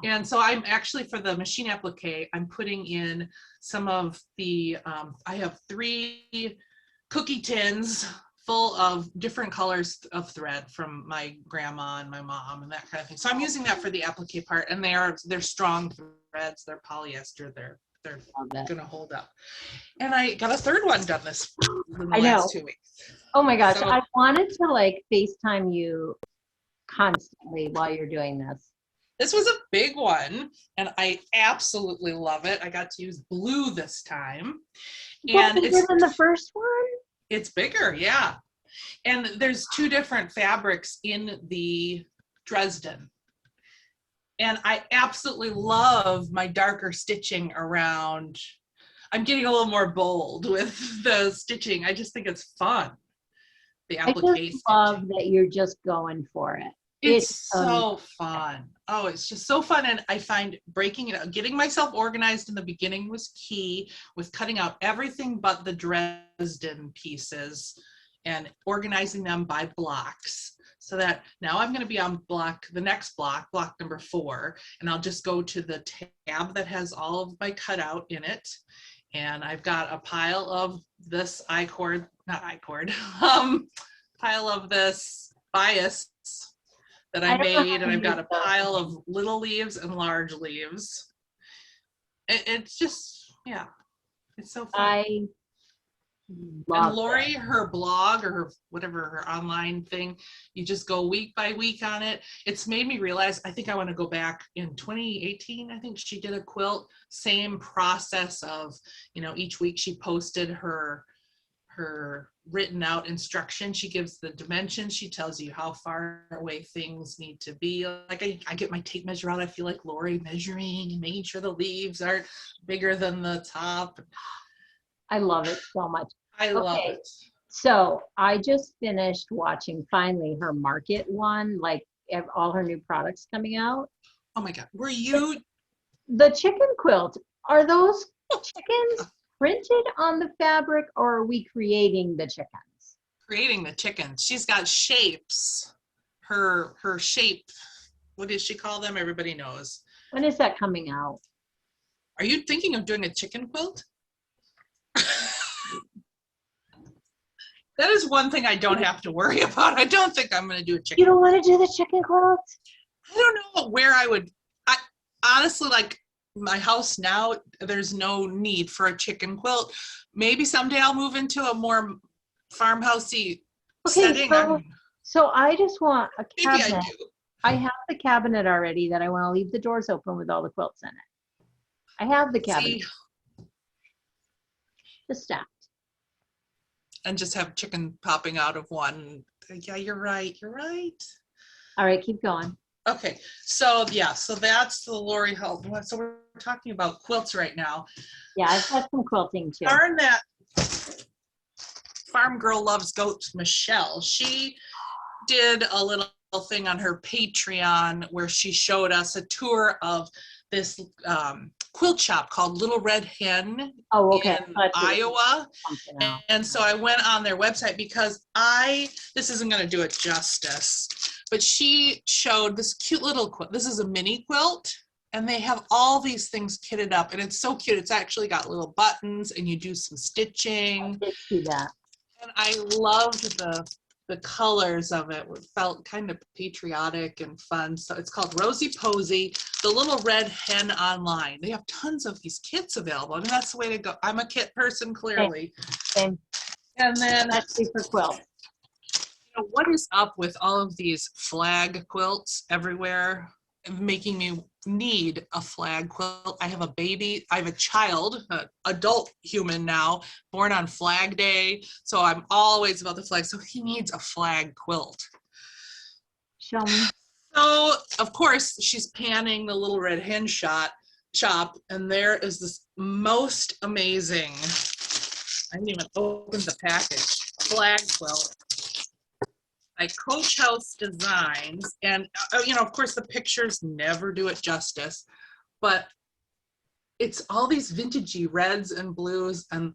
And so I'm actually, for the machine applique, I'm putting in some of the, I have 3 cookie tins full of different colors of thread from my grandma and my mom and that kind of thing. So I'm using that for the applique part, and they're strong threads. They're polyester. They're gonna hold up. And I got a third one done in the last 2 weeks. Oh my gosh, so, I wanted to like FaceTime you constantly while you're doing this. This was a big one, and I absolutely love it. I got to use blue this time. And it's bigger than the first one? It's bigger, yeah. And there's 2 different fabrics in the Dresden. And I absolutely love my darker stitching around. I'm getting a little more bold with the stitching. I just think it's fun. The applique I just love that you're just going for it. It's so fun. Oh, it's just so fun. And I find breaking it out, getting myself organized in the beginning was key, with cutting out everything but the Dresden pieces and organizing them by blocks. So that now I'm going to be on the next block number 4, and I'll just go to the tab that has all of my cutout in it. And I've got a pile of this pile of this bias that I made, and I've got a pile of little leaves and large leaves. It's just, yeah, it's so fun. I love Lori, her blog or her whatever, her online thing, you just go week by week on it. It's made me realize, I think I want to go back in 2018. I think she did a quilt, same process of, you know, each week she posted her written out instruction. She gives the dimensions. She tells you how far away things need to be. Like I get my tape measure out. I feel like Lori measuring and making sure the leaves aren't bigger than the top. I love it so much. I love it. So I just finished watching finally her market one, like all her new products coming out. Oh my God. Were you? The chicken quilt, are those chickens printed on the fabric, or are we creating the chickens? Creating the chickens. She's got shapes. Her shape, what does she call them? Everybody knows. When is that coming out? Are you thinking of doing a chicken quilt? That is one thing I don't have to worry about. I don't think I'm going to do a chicken. You don't want to do the chicken quilt? I don't know where I would. I honestly, like my house now, there's no need for a chicken quilt. Maybe someday I'll move into a more farmhousey setting. So I just want a cabinet. Maybe I do. I have the cabinet already that I want to leave the doors open with all the quilts in it. I have the cabinet. Just stacked. And just have chicken popping out of one. Yeah, you're right. You're right. All right, keep going. Okay, so yeah, so that's the Lori Holt. So we're talking about quilts right now. Yeah, I've had some quilting too. Darn that Farm Girl Loves Goats, Michelle. She did a little thing on her Patreon where she showed us a tour of this quilt shop called Little Red Hen in Iowa. And so I went on their website because this isn't going to do it justice, but she showed this cute little quilt. This is a mini quilt, and they have all these things kitted up, and it's so cute. It's actually got little buttons, and you do some stitching. I did see that. And I loved the colors of it. It felt kind of patriotic and fun. So it's called Rosie Posy, the Little Red Hen online. They have tons of these kits available. I mean, that's the way to go. I'm a kit person, clearly. Same. And then especially for quilts. You know, what is up with all of these flag quilts everywhere, making me need a flag quilt? I have a baby, I have a child, an adult human now, born on Flag Day, so I'm always about the flag. So he needs a flag quilt. Show me. So of course she's panning the Little Red Hen shop, and there is this most amazing, I didn't even open the package, flag quilt by Coach House Designs. And you know, of course the pictures never do it justice, but it's all these vintagey reds and blues and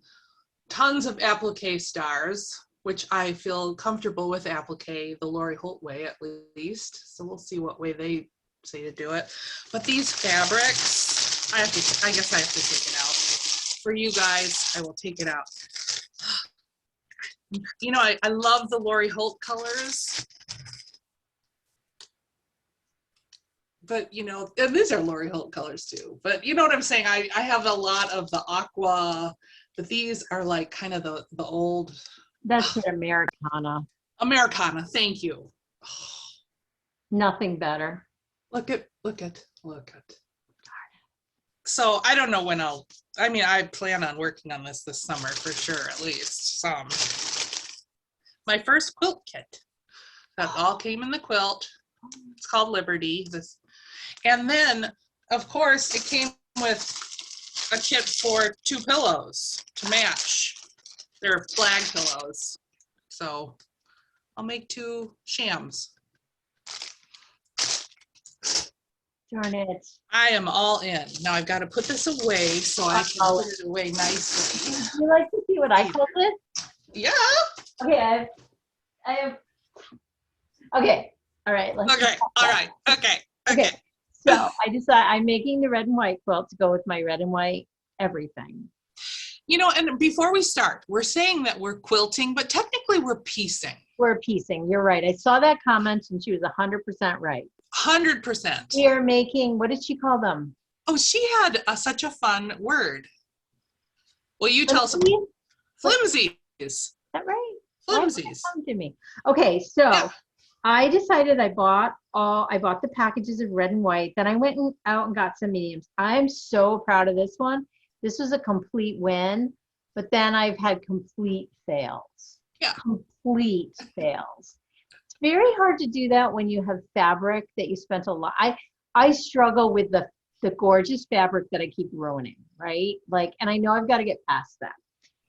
tons of applique stars, which I feel comfortable with applique the Lori Holt way at least. So we'll see what way they say to do it. But these fabrics, I guess I have to take it out. For you guys, I will take it out. You know, I love the Lori Holt colors. But, you know, and these are Lori Holt colors too. But you know what I'm saying? I have a lot of the aqua, but these are like kind of the old. That's an Americana. Americana, thank you. Nothing better. Look at. So I don't know when I plan on working on this summer for sure, at least some. My first quilt kit. That all came in the quilt. It's called Liberty. And then, of course, it came with a kit for 2 pillows to match. They're flag pillows. So I'll make 2 shams. Darn it. I am all in. Now I've got to put this away so I can put it away nicely. Would you like to see what I called it? Yeah. Okay, I have. Okay. All right. Okay. All right. Okay. So I decided I'm making the red and white quilt to go with my red and white everything. You know, and before we start, we're saying that we're quilting, but technically technically we're piecing. We're piecing. You're right. I saw that comment and she was 100% right. 100%. We are making, what did she call them? Oh, she had such a fun word. Well, you tell us. Flimsies. Is that right? Flimsies. To me. Okay, so yeah. I decided I bought the packages of red and white. Then I went out and got some mediums. I'm so proud of this one. This was a complete win, but then I've had complete fails. Yeah. Complete fails. It's very hard to do that when you have fabric that you spent a lot. I struggle with the gorgeous fabric that I keep ruining, right? Like, and I know I've got to get past that.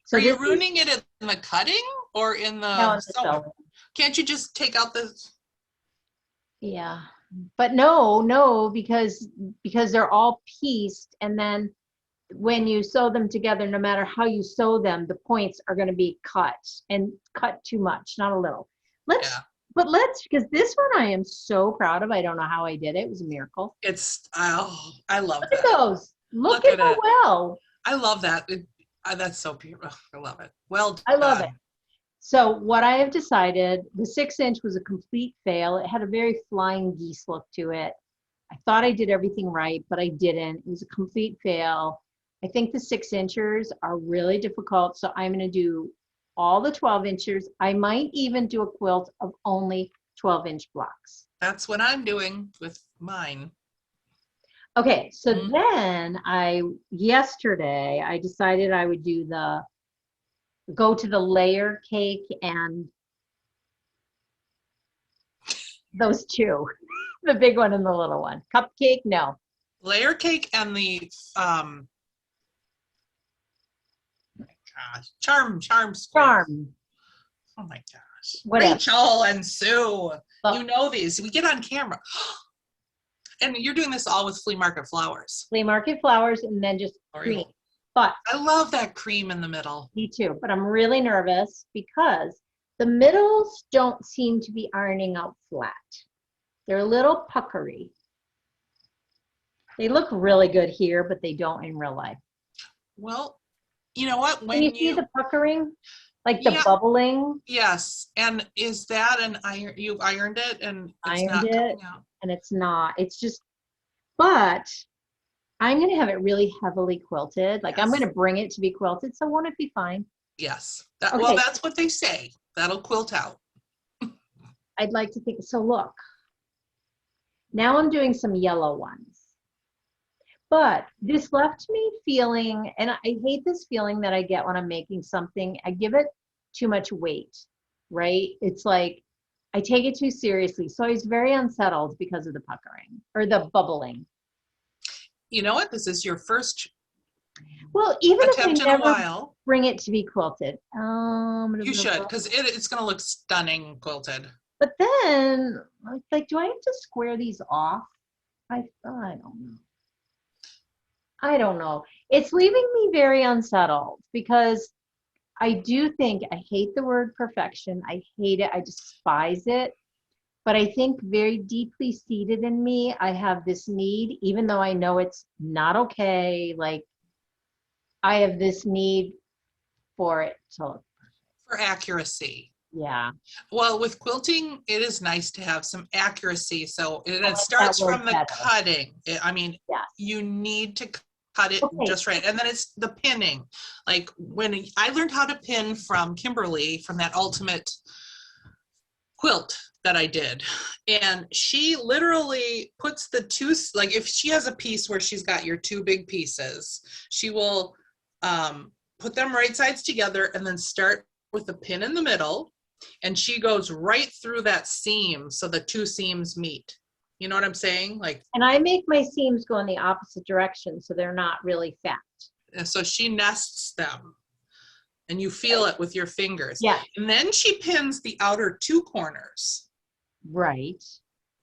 So are you ruining it in the cutting or in the sewing? Can't you just take out the? Yeah, but no, because they're all pieced, and then when you sew them together, no matter how you sew them, the points are going to be cut and cut too much, not a little. Because this one I am so proud of. I don't know how I did it. It was a miracle. I love Look that. At those. Look at how well. I love that. That's so beautiful. I love it. Well done. I love it. So what I have decided, the 6-inch was a complete fail. It had a very flying geese look to it. I thought I did everything right, but I didn't. It was a complete fail. I think the 6-inchers are really difficult. So I'm going to do all the 12-inchers. I might even do a quilt of only 12-inch blocks. That's what I'm doing with mine. Okay, so then yesterday I decided I would go to the layer cake and those two, the big one and the little one. Cupcake, no. Layer cake and the charm. Oh my gosh. Whatever. Rachel and Sue, you know these. We get on camera. And you're doing this all with Flea Market Flowers. Flea Market Flowers and then just cream. But I love that cream in the middle. Me too. But I'm really nervous because the middles don't seem to be ironing out flat. They're a little puckery. They look really good here, but they don't in real life. Well, you know what? When you see the puckering, like the bubbling. Yes. And is that an iron? You've ironed it and it's not coming out. And it's not. It's just, but I'm going to have it really heavily quilted. Like I'm going to bring it to be quilted. So won't it be fine? Yes. Well, that's what they say. That'll quilt out. I'd like to think. So look, now I'm doing some yellow ones. But this left me feeling, and I hate this feeling that I get when I'm making something, I give it too much weight, right? It's like, I take it too seriously. So I was very unsettled because of the puckering or the bubbling. You know what? This is your first even attempt if I in a while. Bring it to be quilted. You should, because it's going to look stunning quilted. But then, like, do I have to square these off? I don't know. I don't know. It's leaving me very unsettled because I do think, I hate the word perfection. I hate it. I despise it. But I think very deeply seated in me, I have this need, even though I know it's not okay. Like, I have this need for it to look perfect. For accuracy. Yeah. Well, with quilting, it is nice to have some accuracy. So it starts from the cutting. You need to cut it just right. And then it's the pinning. Like when I learned how to pin from Kimberly, from that ultimate quilt that I did. And she literally puts the two, like if she has a piece where she's got your two big pieces, she will put them right sides together and then start with the pin in the middle. And she goes right through that seam so the two seams meet. You know what I'm saying? Like, and I make my seams go in the opposite direction so they're not really fat. And so she nests them and you feel it with your fingers. Yeah. And then she pins the outer two corners. Right.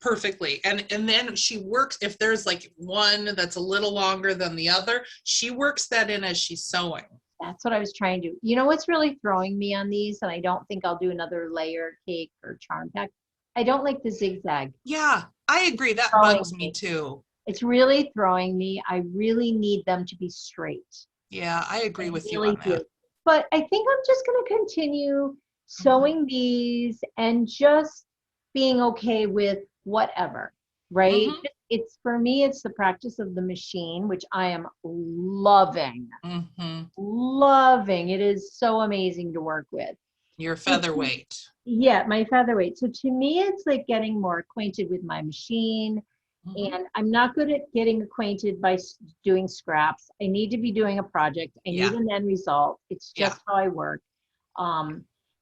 Perfectly. And then she works, if there's like one that's a little longer than the other, she works that in as she's sewing. That's what I was trying to do. You know what's really throwing me on these, and I don't think I'll do another layer cake or charm pack. I don't like the zigzag. Yeah, I agree. That bugs me too. It's really throwing me. I really need them to be straight. Yeah, I agree with you on that. But I think I'm just going to continue sewing these and just being okay with whatever, right? Mm-hmm. It's for me, it's the practice of the machine, which I am loving. Mm-hmm. Loving. It is so amazing to work with. Your featherweight. Yeah, my featherweight. So to me, it's like getting more acquainted with my machine. Mm-hmm. And I'm not good at getting acquainted by doing scraps. I need to be doing a project. I need an end result. It's just how I work.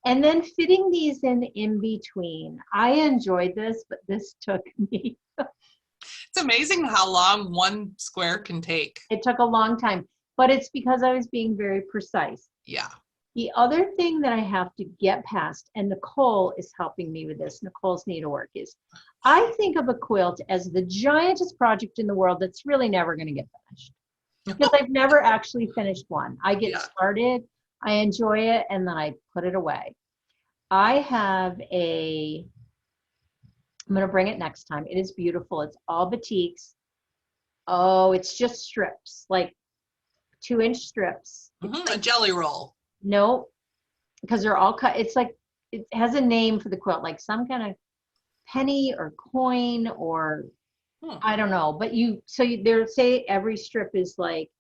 And then fitting these in between. I enjoyed this, but this took me. It's amazing how long one square can take. It took a long time, but it's because I was being very precise. Yeah. The other thing that I have to get past, and Nicole is helping me with this, Nicole's Needlework, is I think of a quilt as the giantest project in the world that's really never going to get finished. Because I've never actually finished one. I get started, I enjoy it, and then I put it away. I have I'm going to bring it next time. It is beautiful. It's all batiks. Oh, it's just strips, like 2-inch strips. Mm-hmm. A jelly roll. No, because they're all cut. It's like, it has a name for the quilt, like some kind of penny or coin or I don't know. But there, say every strip is like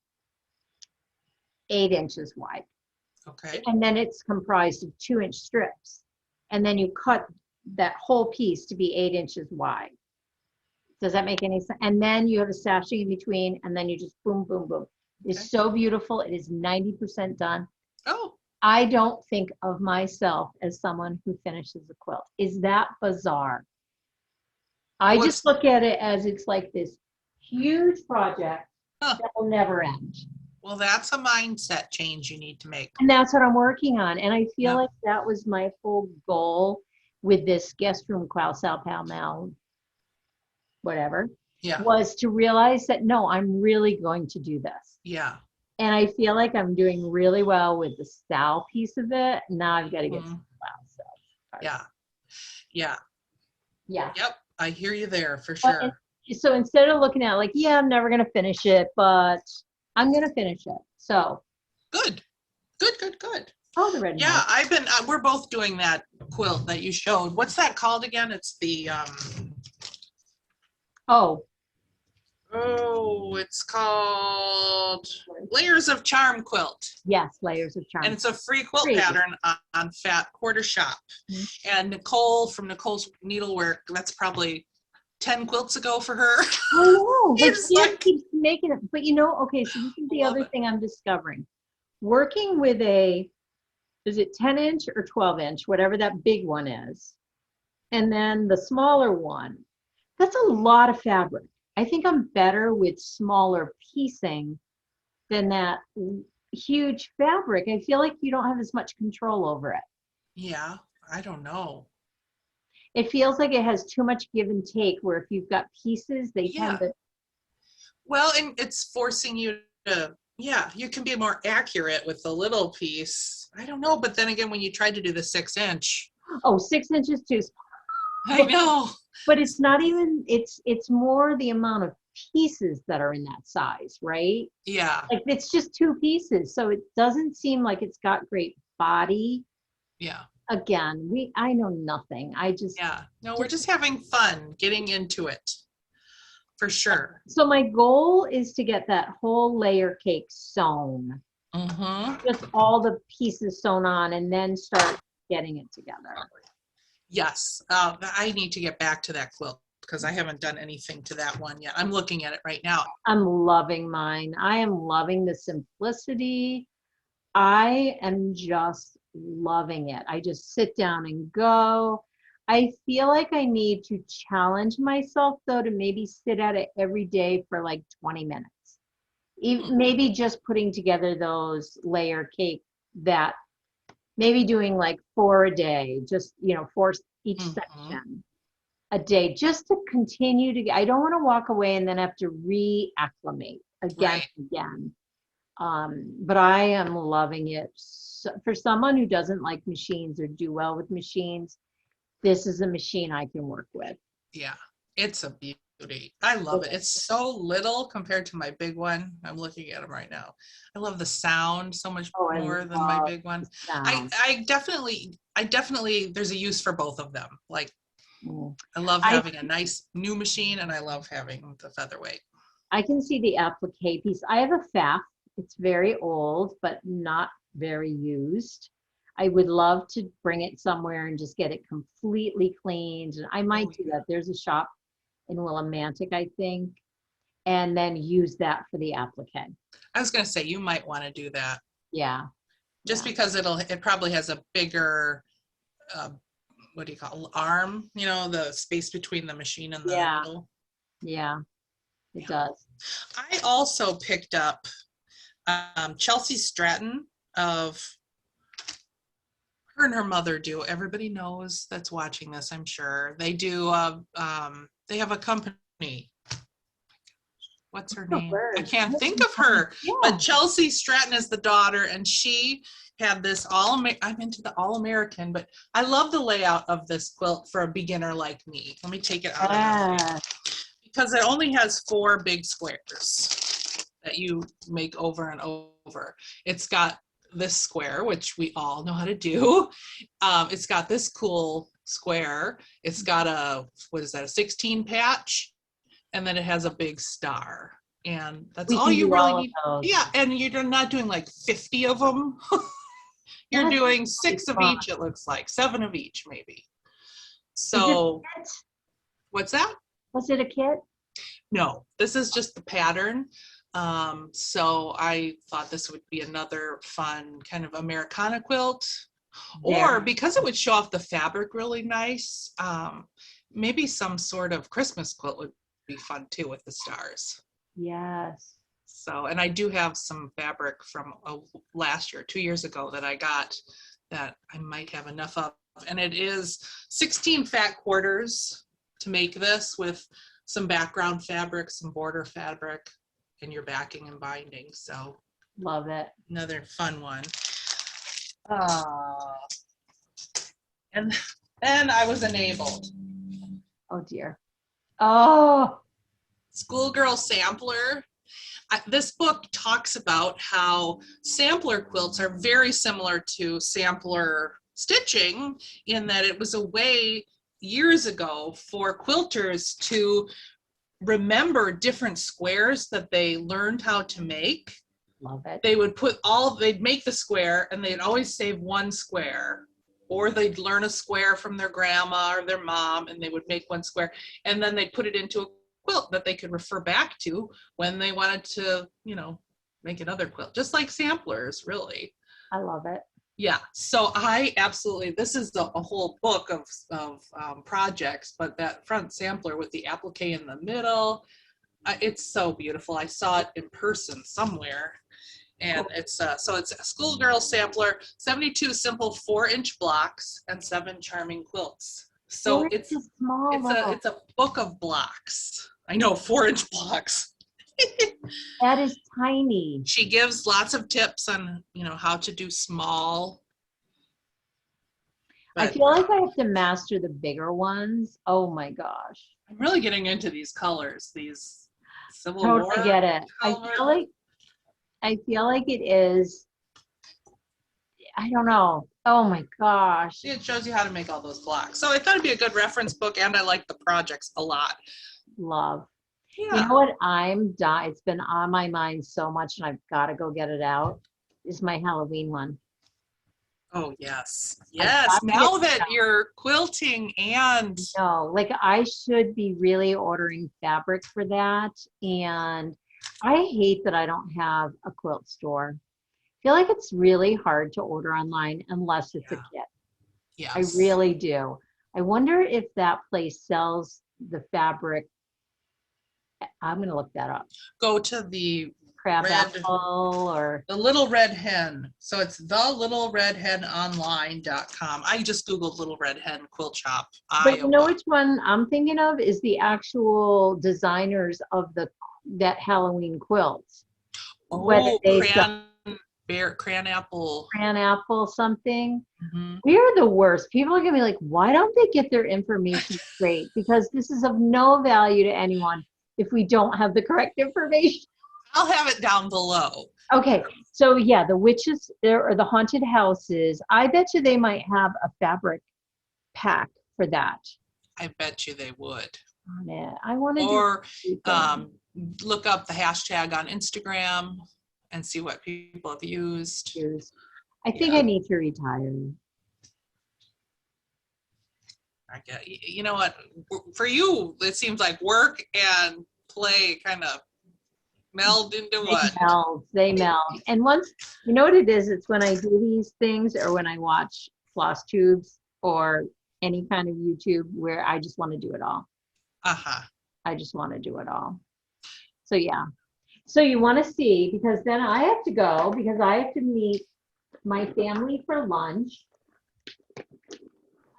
8 inches wide. Okay. And then it's comprised of 2-inch strips. And then you cut that whole piece to be 8 inches wide. Does that make any sense? And then you have a sashing in between, and then you just boom, boom, boom. It's so beautiful. It is 90% done. Oh. I don't think of myself as someone who finishes a quilt. Is that bizarre? I just look at it as it's like this huge project that will never end. Well, that's a mindset change you need to make. And that's what I'm working on. And I feel like that was my whole goal with this Guest Room QalSalPal whatever, was to realize that, no, I'm really going to do this. Yeah. And I feel like I'm doing really well with the style piece of it. Now I've got to get to the wow stuff. Yeah. Yeah. Yeah. Yep. I hear you there for sure. So instead of looking at it like, yeah, I'm never going to finish it, but I'm going to finish it. So. Good. Good, good, good. Oh, the red. Yeah, we're both doing that quilt that you showed. What's that called again? It's the, it's called Layers of Charm Quilt. Yes, Layers of Charm. And it's a free quilt pattern on Fat Quarter Shop. Mm-hmm. And Nicole from Nicole's Needlework, that's probably 10 quilts ago for her. I know, but she keeps making it. But okay, so this is the other thing I'm discovering. Working with is it 10-inch or 12-inch, whatever that big one is, and then the smaller one, that's a lot of fabric. I think I'm better with smaller piecing than that huge fabric. I feel like you don't have as much control over it. Yeah, I don't know. It feels like it has too much give and take, where if you've got pieces, they tend to. Well, and it's forcing you to, you can be more accurate with the little piece. I don't know, but then again, when you try to do the 6-inch. Oh, 6 inches too small. I know. But it's not even, it's more the amount of pieces that are in that size, right? Yeah. Like it's just 2 pieces. So it doesn't seem like it's got great body. Yeah. Again, I know nothing. No, we're just having fun getting into it. For sure. So my goal is to get that whole layer cake sewn. Mm-hmm. Just all the pieces sewn on and then start getting it together. Yes. I need to get back to that quilt because I haven't done anything to that one yet. I'm looking at it right now. I'm loving mine. I am loving the simplicity. I am just loving it. I just sit down and go. I feel like I need to challenge myself, though, to maybe sit at it every day for like 20 minutes. Maybe just putting together those layer cake, that maybe doing like 4 a day, just, 4 each section a day, just to continue to, I don't want to walk away and then have to reacclimate again and again. But I am loving it. So, for someone who doesn't like machines or do well with machines, this is a machine I can work with. Yeah, it's a beauty. I love it. It's so little compared to my big one. I'm looking at them right now. I love the sound so much more than my big one. I definitely, there's a use for both of them. Like, I love having a nice new machine, and I love having the featherweight. I can see the applique piece. I have a FAF. It's very old, but not very used. I would love to bring it somewhere and just get it completely cleaned. And I might do that. There's a shop in Willimantic, I think, and then use that for the applique. I was going to say, you might want to do that. Yeah. Just because it probably has a bigger, what do you call it, arm, you know, the space between the machine and the needle. Yeah, it does. I also picked up Chelsea Stratton of, her and her mother do, everybody knows that's watching this, I'm sure. They do, they have a company. What's her name? I can't think of her. But Chelsea Stratton is the daughter, and she had this I'm into the All-American, but I love the layout of this quilt for a beginner like me. Let me take it out of because it only has 4 big squares that you make over and over. It's got this square, which we all know how to do. It's got this cool square. It's got a, what is that, a 16 patch, and then it has a big star, and that's all you really need. Yeah, and you're not doing like 50 of them. You're doing 6 of each, it looks like 7 of each maybe. So what's that? Was it a kit? No, this is just the pattern. So I thought this would be another fun kind of Americana quilt, or because it would show off the fabric really nice, maybe some sort of Christmas quilt would be fun too with the stars. Yes. So, and I do have some fabric from last year, 2 years ago, that I got that I might have enough of, and it is 16 fat quarters to make this with some background fabric, some border fabric, and your backing and binding. So love it. Another fun one. And then I was enabled. Oh dear. Oh. Schoolgirl Sampler. This book talks about how sampler quilts are very similar to sampler stitching, in that it was a way years ago for quilters to remember different squares that they learned how to make. Love it. They would they'd make the square, and they'd always save one square, or they'd learn a square from their grandma or their mom, and they would make one square, and then they'd put it into a quilt that they could refer back to when they wanted to, you know, make another quilt, just like samplers, really. I love it. Yeah, so I absolutely, this is a whole book of projects, but that front sampler with the applique in the middle, it's so beautiful. I saw it in person somewhere, and it's so it's a Schoolgirl Sampler, 72 simple 4-inch blocks and 7 charming quilts. So it's a book of blocks. I know, 4-inch blocks. That is tiny. She gives lots of tips on, you know, how to do small. I feel like I have to master the bigger ones. Oh my gosh. I'm really getting into these colors, these Civil War. Totally get it. colors. I feel like it is, I don't know. Oh my gosh. See, it shows you how to make all those blocks. So I thought it'd be a good reference book, and I like the projects a lot. Love. Yeah. You know what? It's been on my mind so much, and I've got to go get it out. Is my Halloween one. Oh, yes. Yes. Now that you're quilting and. No, like I should be really ordering fabric for that. And I hate that I don't have a quilt store. I feel like it's really hard to order online unless it's a kit. Yes. I really do. I wonder if that place sells the fabric. I'm going to look that up. Go to the Crab Apple or the Little Red Hen. So it's thelittleredhenonline.com. I just Googled Little Red Hen quilt shop. But you know which one I'm thinking of is the actual designers of that Halloween quilt. Oh, cran apple something. Mm-hmm. We're the worst. People are gonna be like, why don't they get their information straight? Because this is of no value to anyone if we don't have the correct information. I'll have it down below. Okay, so yeah, the witches or the haunted houses, I bet you they might have a fabric pack for that. I bet you they would. On it. I want to or look up the hashtag on Instagram and see what people have used. I think I need to retire. I get, you know what, for you, it seems like work and play kind of meld into They meld. And once, you know what it is? It's when I do these things or when I watch floss tubes or any kind of YouTube where I just want to do it all. I just want to do it all. So yeah. So you want to see, because then I have to go because I have to meet my family for lunch.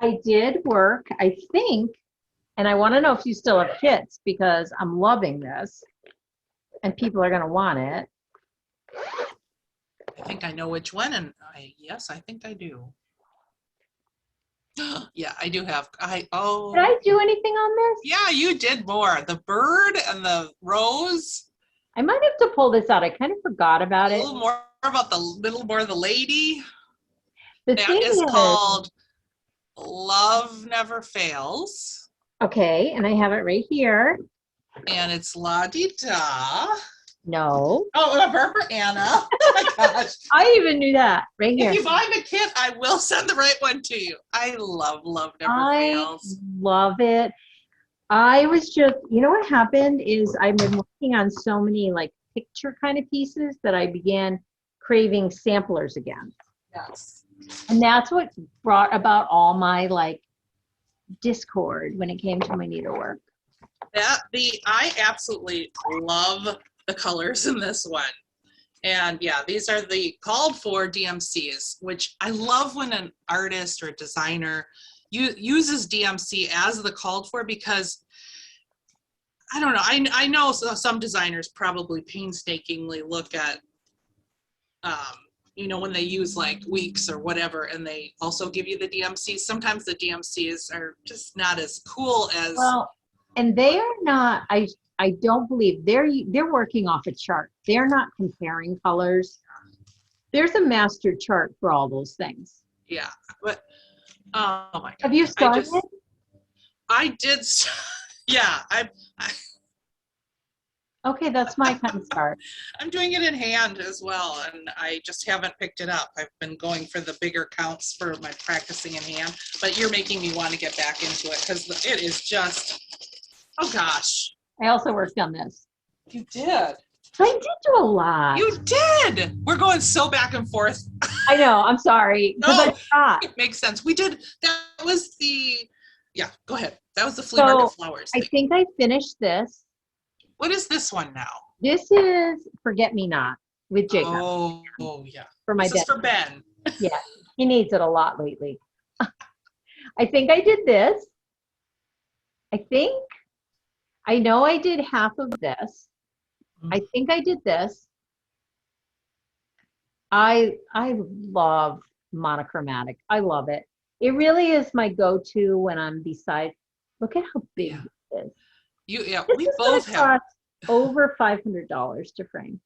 I did work, I think, and I want to know if you still have kits because I'm loving this and people are going to want it. I think I know which one, and yes, I think I do. Yeah, I do have. Did I do anything on this? Yeah, you did more. The bird and the rose. I might have to pull this out. I kind of forgot about it. A little more about the lady. The that thing is called Love Never Fails. Okay, and I have it right here. And it's La Di Da. No. Oh, Barbara Anna. Oh my gosh. I even knew that right here. If you buy the kit, I will send the right one to you. I love Love Never Fails. Love it. I was just, you know what happened is I've been working on so many like picture kind of pieces that I began craving samplers again. Yes. And that's what brought about all my like discord when it came to my needlework. I absolutely love the colors in this one. And yeah, these are the called for DMCs, which I love when an artist or a designer uses DMC as the called for, because I don't know, I know some designers probably painstakingly look at you know, when they use like weeks or whatever, and they also give you the DMCs. Sometimes the DMCs are just not as cool as. Well, and they are not, I don't believe they're working off a chart. They're not comparing colors. There's a master chart for all those things. Yeah, but oh my God. Have you started? I did. Yeah, Okay, that's my kind of start. I'm doing it in hand as well, and I just haven't picked it up. I've been going for the bigger counts for my practicing in hand, but you're making me want to get back into it because it is just, oh gosh. I also worked on this. You did. I did do a lot. You did. We're going so back and forth. I know. I'm sorry. No, it makes sense. We did. That was the. Yeah. Go ahead. That was the Flea Market Flowers thing. I think I finished this. What is this one now? This is Forget Me Not with Jacob. Oh yeah. For my This is for Ben. Yeah, he needs it a lot lately. I think I did this. I know I did half of this. I think I did this. I love monochromatic. I love it. It really is my go-to when I'm beside. Look at how big this is. We both have over $500 to frame.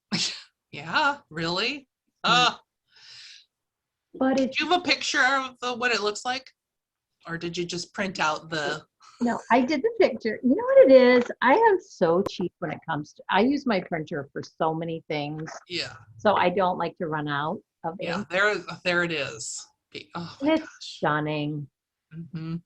Yeah, really? But did you have a picture of what it looks like, or did you just print out the? No, I did the picture. You know what it is? I am so cheap when it comes to. I use my printer for so many things. Yeah. So I don't like to run out of it. Yeah, there it is. Oh, and it's stunning. Mm-hmm.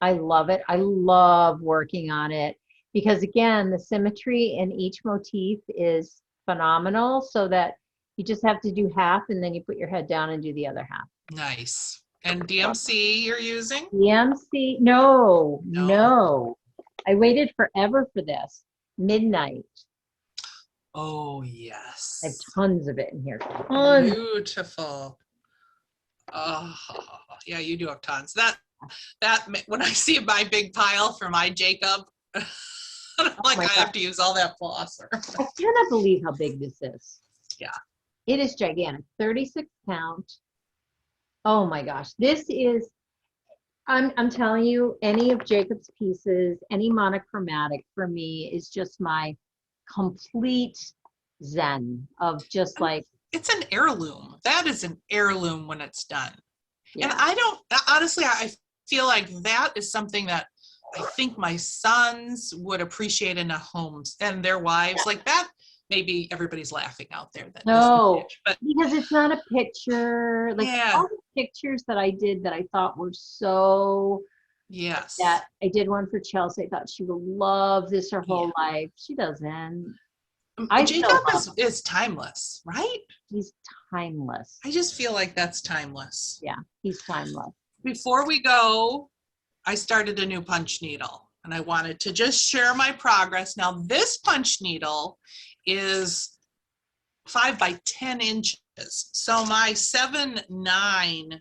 I love it. I love working on it. Because again, the symmetry in each motif is phenomenal, so that you just have to do half and then you put your head down and do the other half. Nice. And DMC you're using? DMC, no. I waited forever for this. Midnight. Oh, yes. I have tons of it in here. Tons. Beautiful. Oh, yeah, you do have tons. That when I see my big pile for my Jacob, I'm like, I have to use all that floss. I cannot believe how big this is. Yeah. It is gigantic, 36 count. Oh my gosh, this is, I'm telling you, any of Jacob's pieces, any monochromatic for me is just my complete zen of just like. It's an heirloom. That is an heirloom when it's done. Yeah. And I don't, honestly, I feel like that is something that I think my sons would appreciate in a homes and their wives like that. Maybe everybody's laughing out there. That No, but because it's not a picture. Like all the pictures that I did that I thought were so. Yes. That I did one for Chelsea. I thought she would love this her whole life. She doesn't. Jacob is timeless, right? He's timeless. I just feel like that's timeless. Yeah, he's timeless. Before we go, I started a new punch needle and I wanted to just share my progress. Now this punch needle is 5 by 10 inches. So my 7/9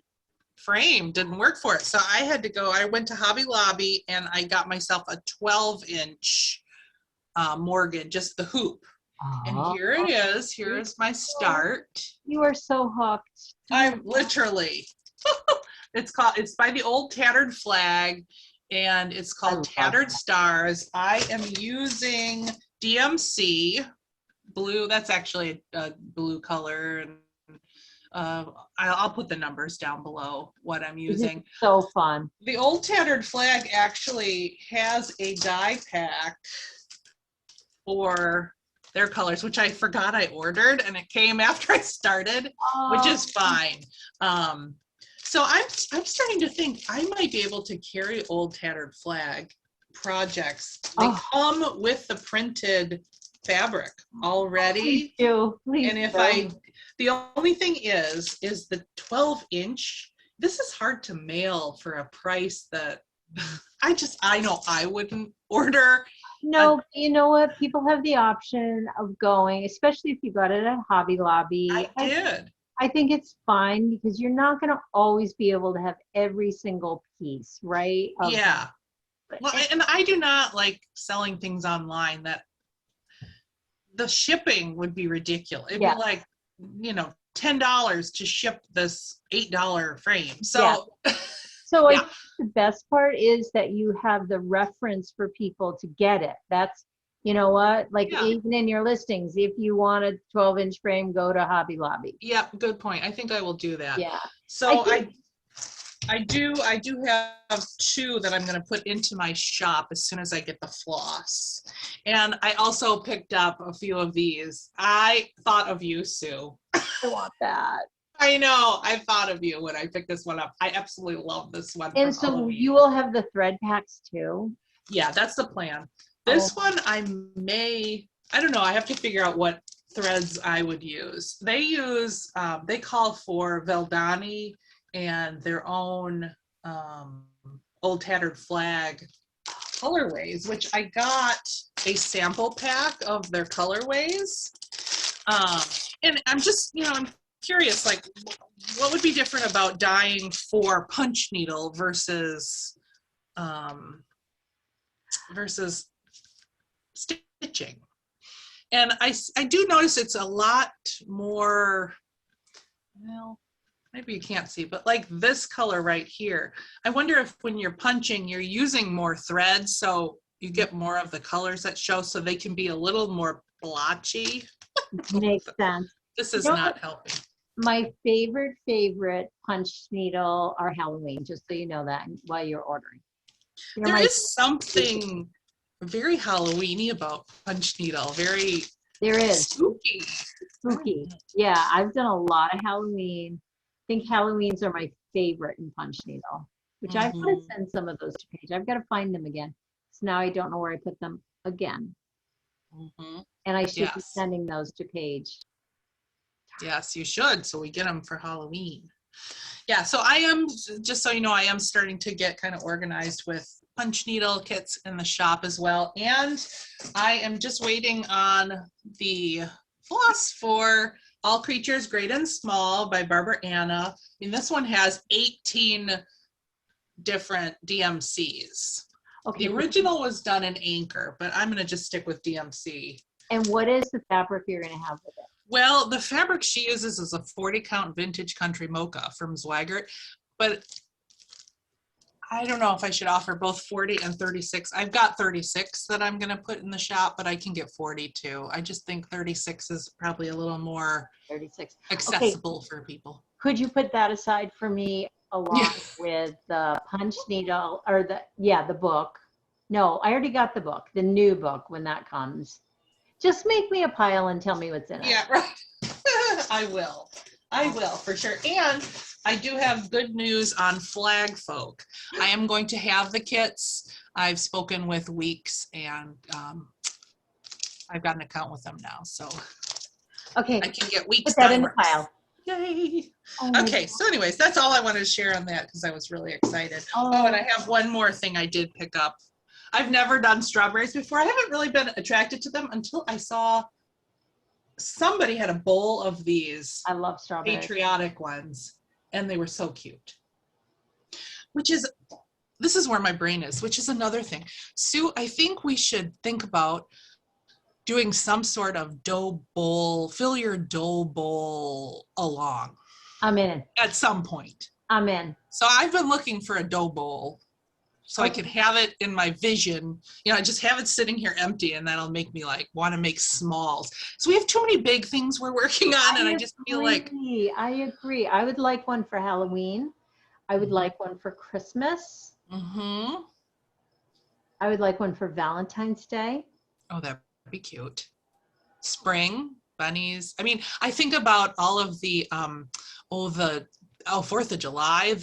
frame didn't work for it. So I had to go, I went to Hobby Lobby and I got myself a 12-inch Morgan, just the hoop. And here it is. Here is my start. You are so hooked. I'm literally, it's by the old Tattered Flag and it's called Tattered Stars. I am using DMC blue. That's actually a blue color. And I'll put the numbers down below what I'm using. It's so fun. The old Tattered Flag actually has a die pack for their colors, which I forgot I ordered and it came after I started, which is fine. So I'm starting to think I might be able to carry old Tattered Flag projects. They come with the printed fabric already. Please do. Please and if do. The only thing is the 12-inch, this is hard to mail for a price that I know I wouldn't order. No, you know what? People have the option of going, especially if you got it at Hobby Lobby. I did. I think it's fine because you're not going to always be able to have every single piece, right? Yeah. Well, and I do not like selling things online that the shipping would be ridiculous. It'd be like, $10 to ship this $8 frame. So, So I think the best part is that you have the reference for people to get it. That's, you know what, like even in your listings, if you want a 12-inch frame, go to Hobby Lobby. Yeah, good point. I think I will do that. Yeah. So I do have 2 that I'm going to put into my shop as soon as I get the floss. And I also picked up a few of these. I thought of you, Sue. I want that. I know. I thought of you when I picked this one up. I absolutely love this one. And so you will have the thread packs too? Yeah, that's the plan. This one I don't know. I have to figure out what threads I would use. They use, they call for Veldani and their own old Tattered Flag colorways, which I got a sample pack of their colorways. And I'm just, I'm curious, like, what would be different about dyeing for punch needle versus stitching? And I do notice it's a lot more, well, maybe you can't see, but like this color right here, I wonder if when you're punching, you're using more threads, so you get more of the colors that show, so they can be a little more blotchy. Makes sense. This is not helping. My favorite punch needle are Halloween, just so you know that while you're ordering. There is something very Halloween-y about punch needle. Very spooky. Spooky. Yeah, I've done a lot of Halloween. I think Halloweens are my favorite in punch needle, which I've got to send some of those to Paige. I've got to find them again. So now I don't know where I put them again. And I should be sending those to Paige. Yes, you should. So we get them for Halloween. Yeah, so I am, just so you know, I am starting to get kind of organized with punch needle kits in the shop as well. And I am just waiting on the floss for All Creatures Great and Small by Barbara Anna. And this one has 18 different DMCs. Okay. The original was done in Anchor, but I'm going to just stick with DMC. And what is the fabric you're going to have with it? Well, the fabric she uses is a 40 count vintage country mocha from Zweigert, but I don't know if I should offer both 40 and 36. I've got 36 that I'm going to put in the shop, but I can get 40 too. I just think 36 is probably a little more 36 accessible for people. Could you put that aside for me along with the punch needle or the book? No, I already got the book, the new book when that comes. Just make me a pile and tell me what's in it. Yeah, right. I will for sure. And I do have good news on Flag Folk. I am going to have the kits. I've spoken with Weeks and I've got an account with them now. So okay, I can get Weeks. Put that in the pile. Yay. Okay, so anyways, that's all I wanted to share on that because I was really excited. Oh, and I have one more thing I did pick up. I've never done strawberries before. I haven't really been attracted to them until I saw somebody had a bowl of these. I love strawberries. Patriotic ones, and they were so cute. This is where my brain is, which is another thing. Sue, I think we should think about doing some sort of dough bowl, fill your dough bowl along. I'm in. At some point. I'm in. So I've been looking for a dough bowl so I could have it in my vision. I just have it sitting here empty and that'll make me like want to make smalls. So we have too many big things we're working on and I just feel like. I agree. I would like one for Halloween. I would like one for Christmas. Mm-hmm. I would like one for Valentine's Day. Oh, that'd be cute. Spring, bunnies. I mean, I think about all of the 4th of July,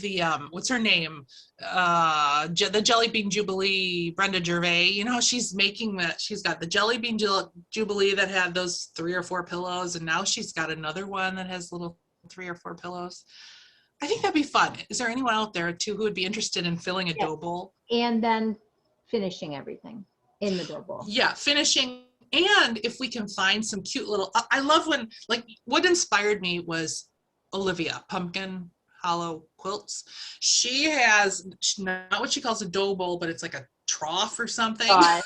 what's her name? The Jelly Bean Jubilee, Brenda Gervais, she's making that. She's got the Jelly Bean Jubilee that had those 3 or 4 pillows. And now she's got another one that has little 3 or 4 pillows. I think that'd be fun. Is there anyone out there too who would be interested in filling a dough bowl? And then finishing everything in the dough bowl. Yeah, finishing. And if we can find some cute little, I love when, like, what inspired me was Olivia, Pumpkin Hollow Quilts. She has not what she calls a dough bowl, but it's like a trough or something. Yeah.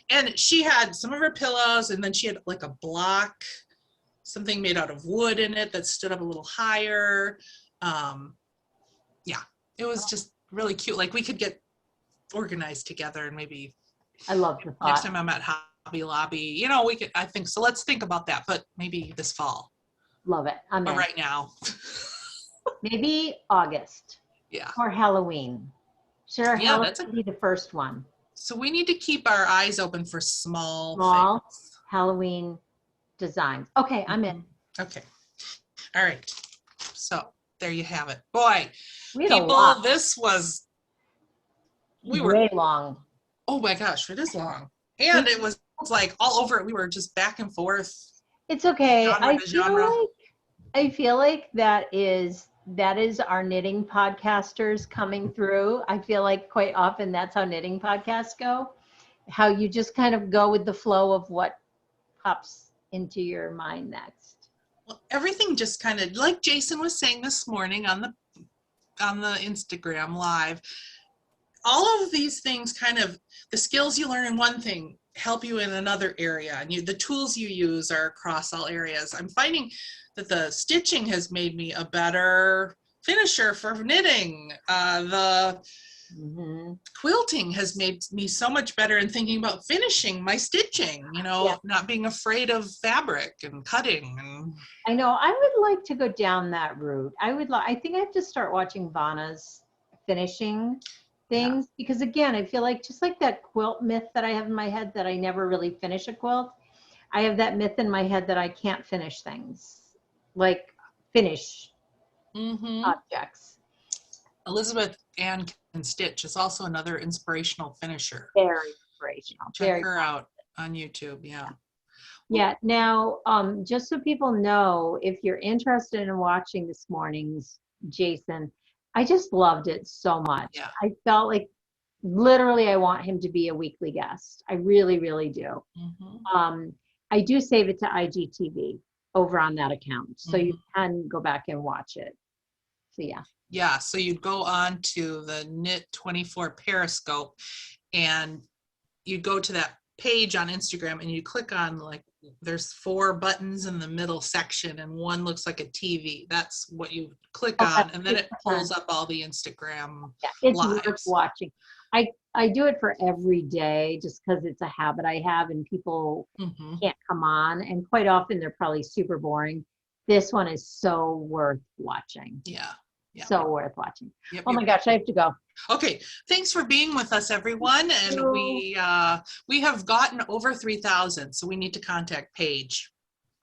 And she had some of her pillows, and then she had like a block, something made out of wood in it that stood up a little higher. Yeah, it was just really cute. Like we could get organized together and maybe. I love the thought. Next time I'm at Hobby Lobby, we could. I think so. Let's think about that, but maybe this fall. Love it. I'm in. Right now. Maybe August. Yeah. Or Halloween. Sure, yeah, Halloween would be the first one. So we need to keep our eyes open for small things. Halloween designs. Okay, I'm in. Okay. All right. So there you have it. Boy, people, this was way long. Oh my gosh, it is long. And it was like all over it. We were just back and forth. It's okay. I feel like that is our knitting podcasters coming through. I feel like quite often that's how knitting podcasts go. How you just kind of go with the flow of what pops into your mind next. Well, everything just kind of, like Jason was saying this morning on the Instagram live, all of these things kind of, the skills you learn in one thing help you in another area, and the tools you use are across all areas. I'm finding that the stitching has made me a better finisher for knitting. The quilting has made me so much better in thinking about finishing my stitching, not being afraid of fabric and cutting. And I know I would like to go down that route. I think I have to start watching Vanna's finishing things, because again, I feel like just like that quilt myth that I have in my head that I never really finish a quilt, I have that myth in my head that I can't finish things, like finish objects. Elizabeth Ann Can Stitch is also another inspirational finisher. Very inspirational. Check her out on YouTube. Yeah. Now, just so people know, if you're interested in watching this morning's Jason, I just loved it so much. Yeah. I felt like literally I want him to be a weekly guest. I really, really do. I do save it to IGTV over on that account. So you can go back and watch it. So yeah. Yeah, so you'd go on to the Knit 24 Periscope and you'd go to that page on Instagram and you click on like, there's 4 buttons in the middle section and one looks like a TV. That's what you click on, and then it pulls up all the Instagram it's lives. worth watching. I do it for every day just because it's a habit I have and people can't come on. And quite often they're probably super boring. This one is so worth watching. Yeah. Yep. So worth watching. Oh my gosh, I have to go. Okay, thanks for being with us, everyone. And we have gotten over 3,000, so we need to contact Paige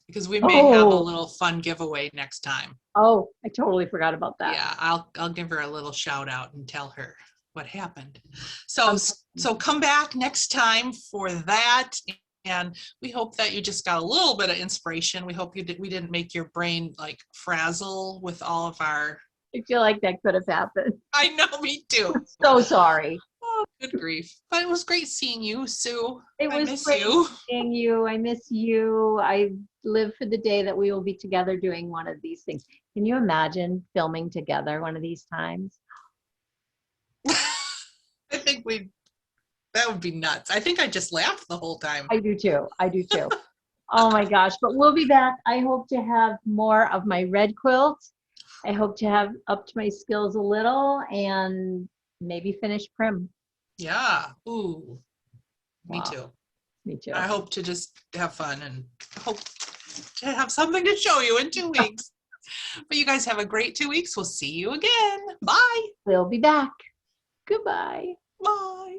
because we may have a little fun giveaway next time. Oh, I totally forgot about that. Yeah, I'll give her a little shout out and tell her what happened. So come back next time for that. And we hope that you just got a little bit of inspiration. We hope we didn't make your brain like frazzle with all of our. I feel like that could have happened. I know, me too. I'm so sorry. Oh, good grief. But it was great seeing you, Sue. It was great seeing you. I miss you. I live for the day that we will be together doing one of these things. Can you imagine filming together one of these times? I think that would be nuts. I think I just laughed the whole time. I do too. Oh my gosh. But we'll be back. I hope to have more of my red quilt. I hope to have upped my skills a little and maybe finish Prim. Yeah. Ooh. Wow. Me too. I hope to just have fun and hope to have something to show you in 2 weeks. But you guys have a great 2 weeks. We'll see you again. Bye. We'll be back. Goodbye. Bye.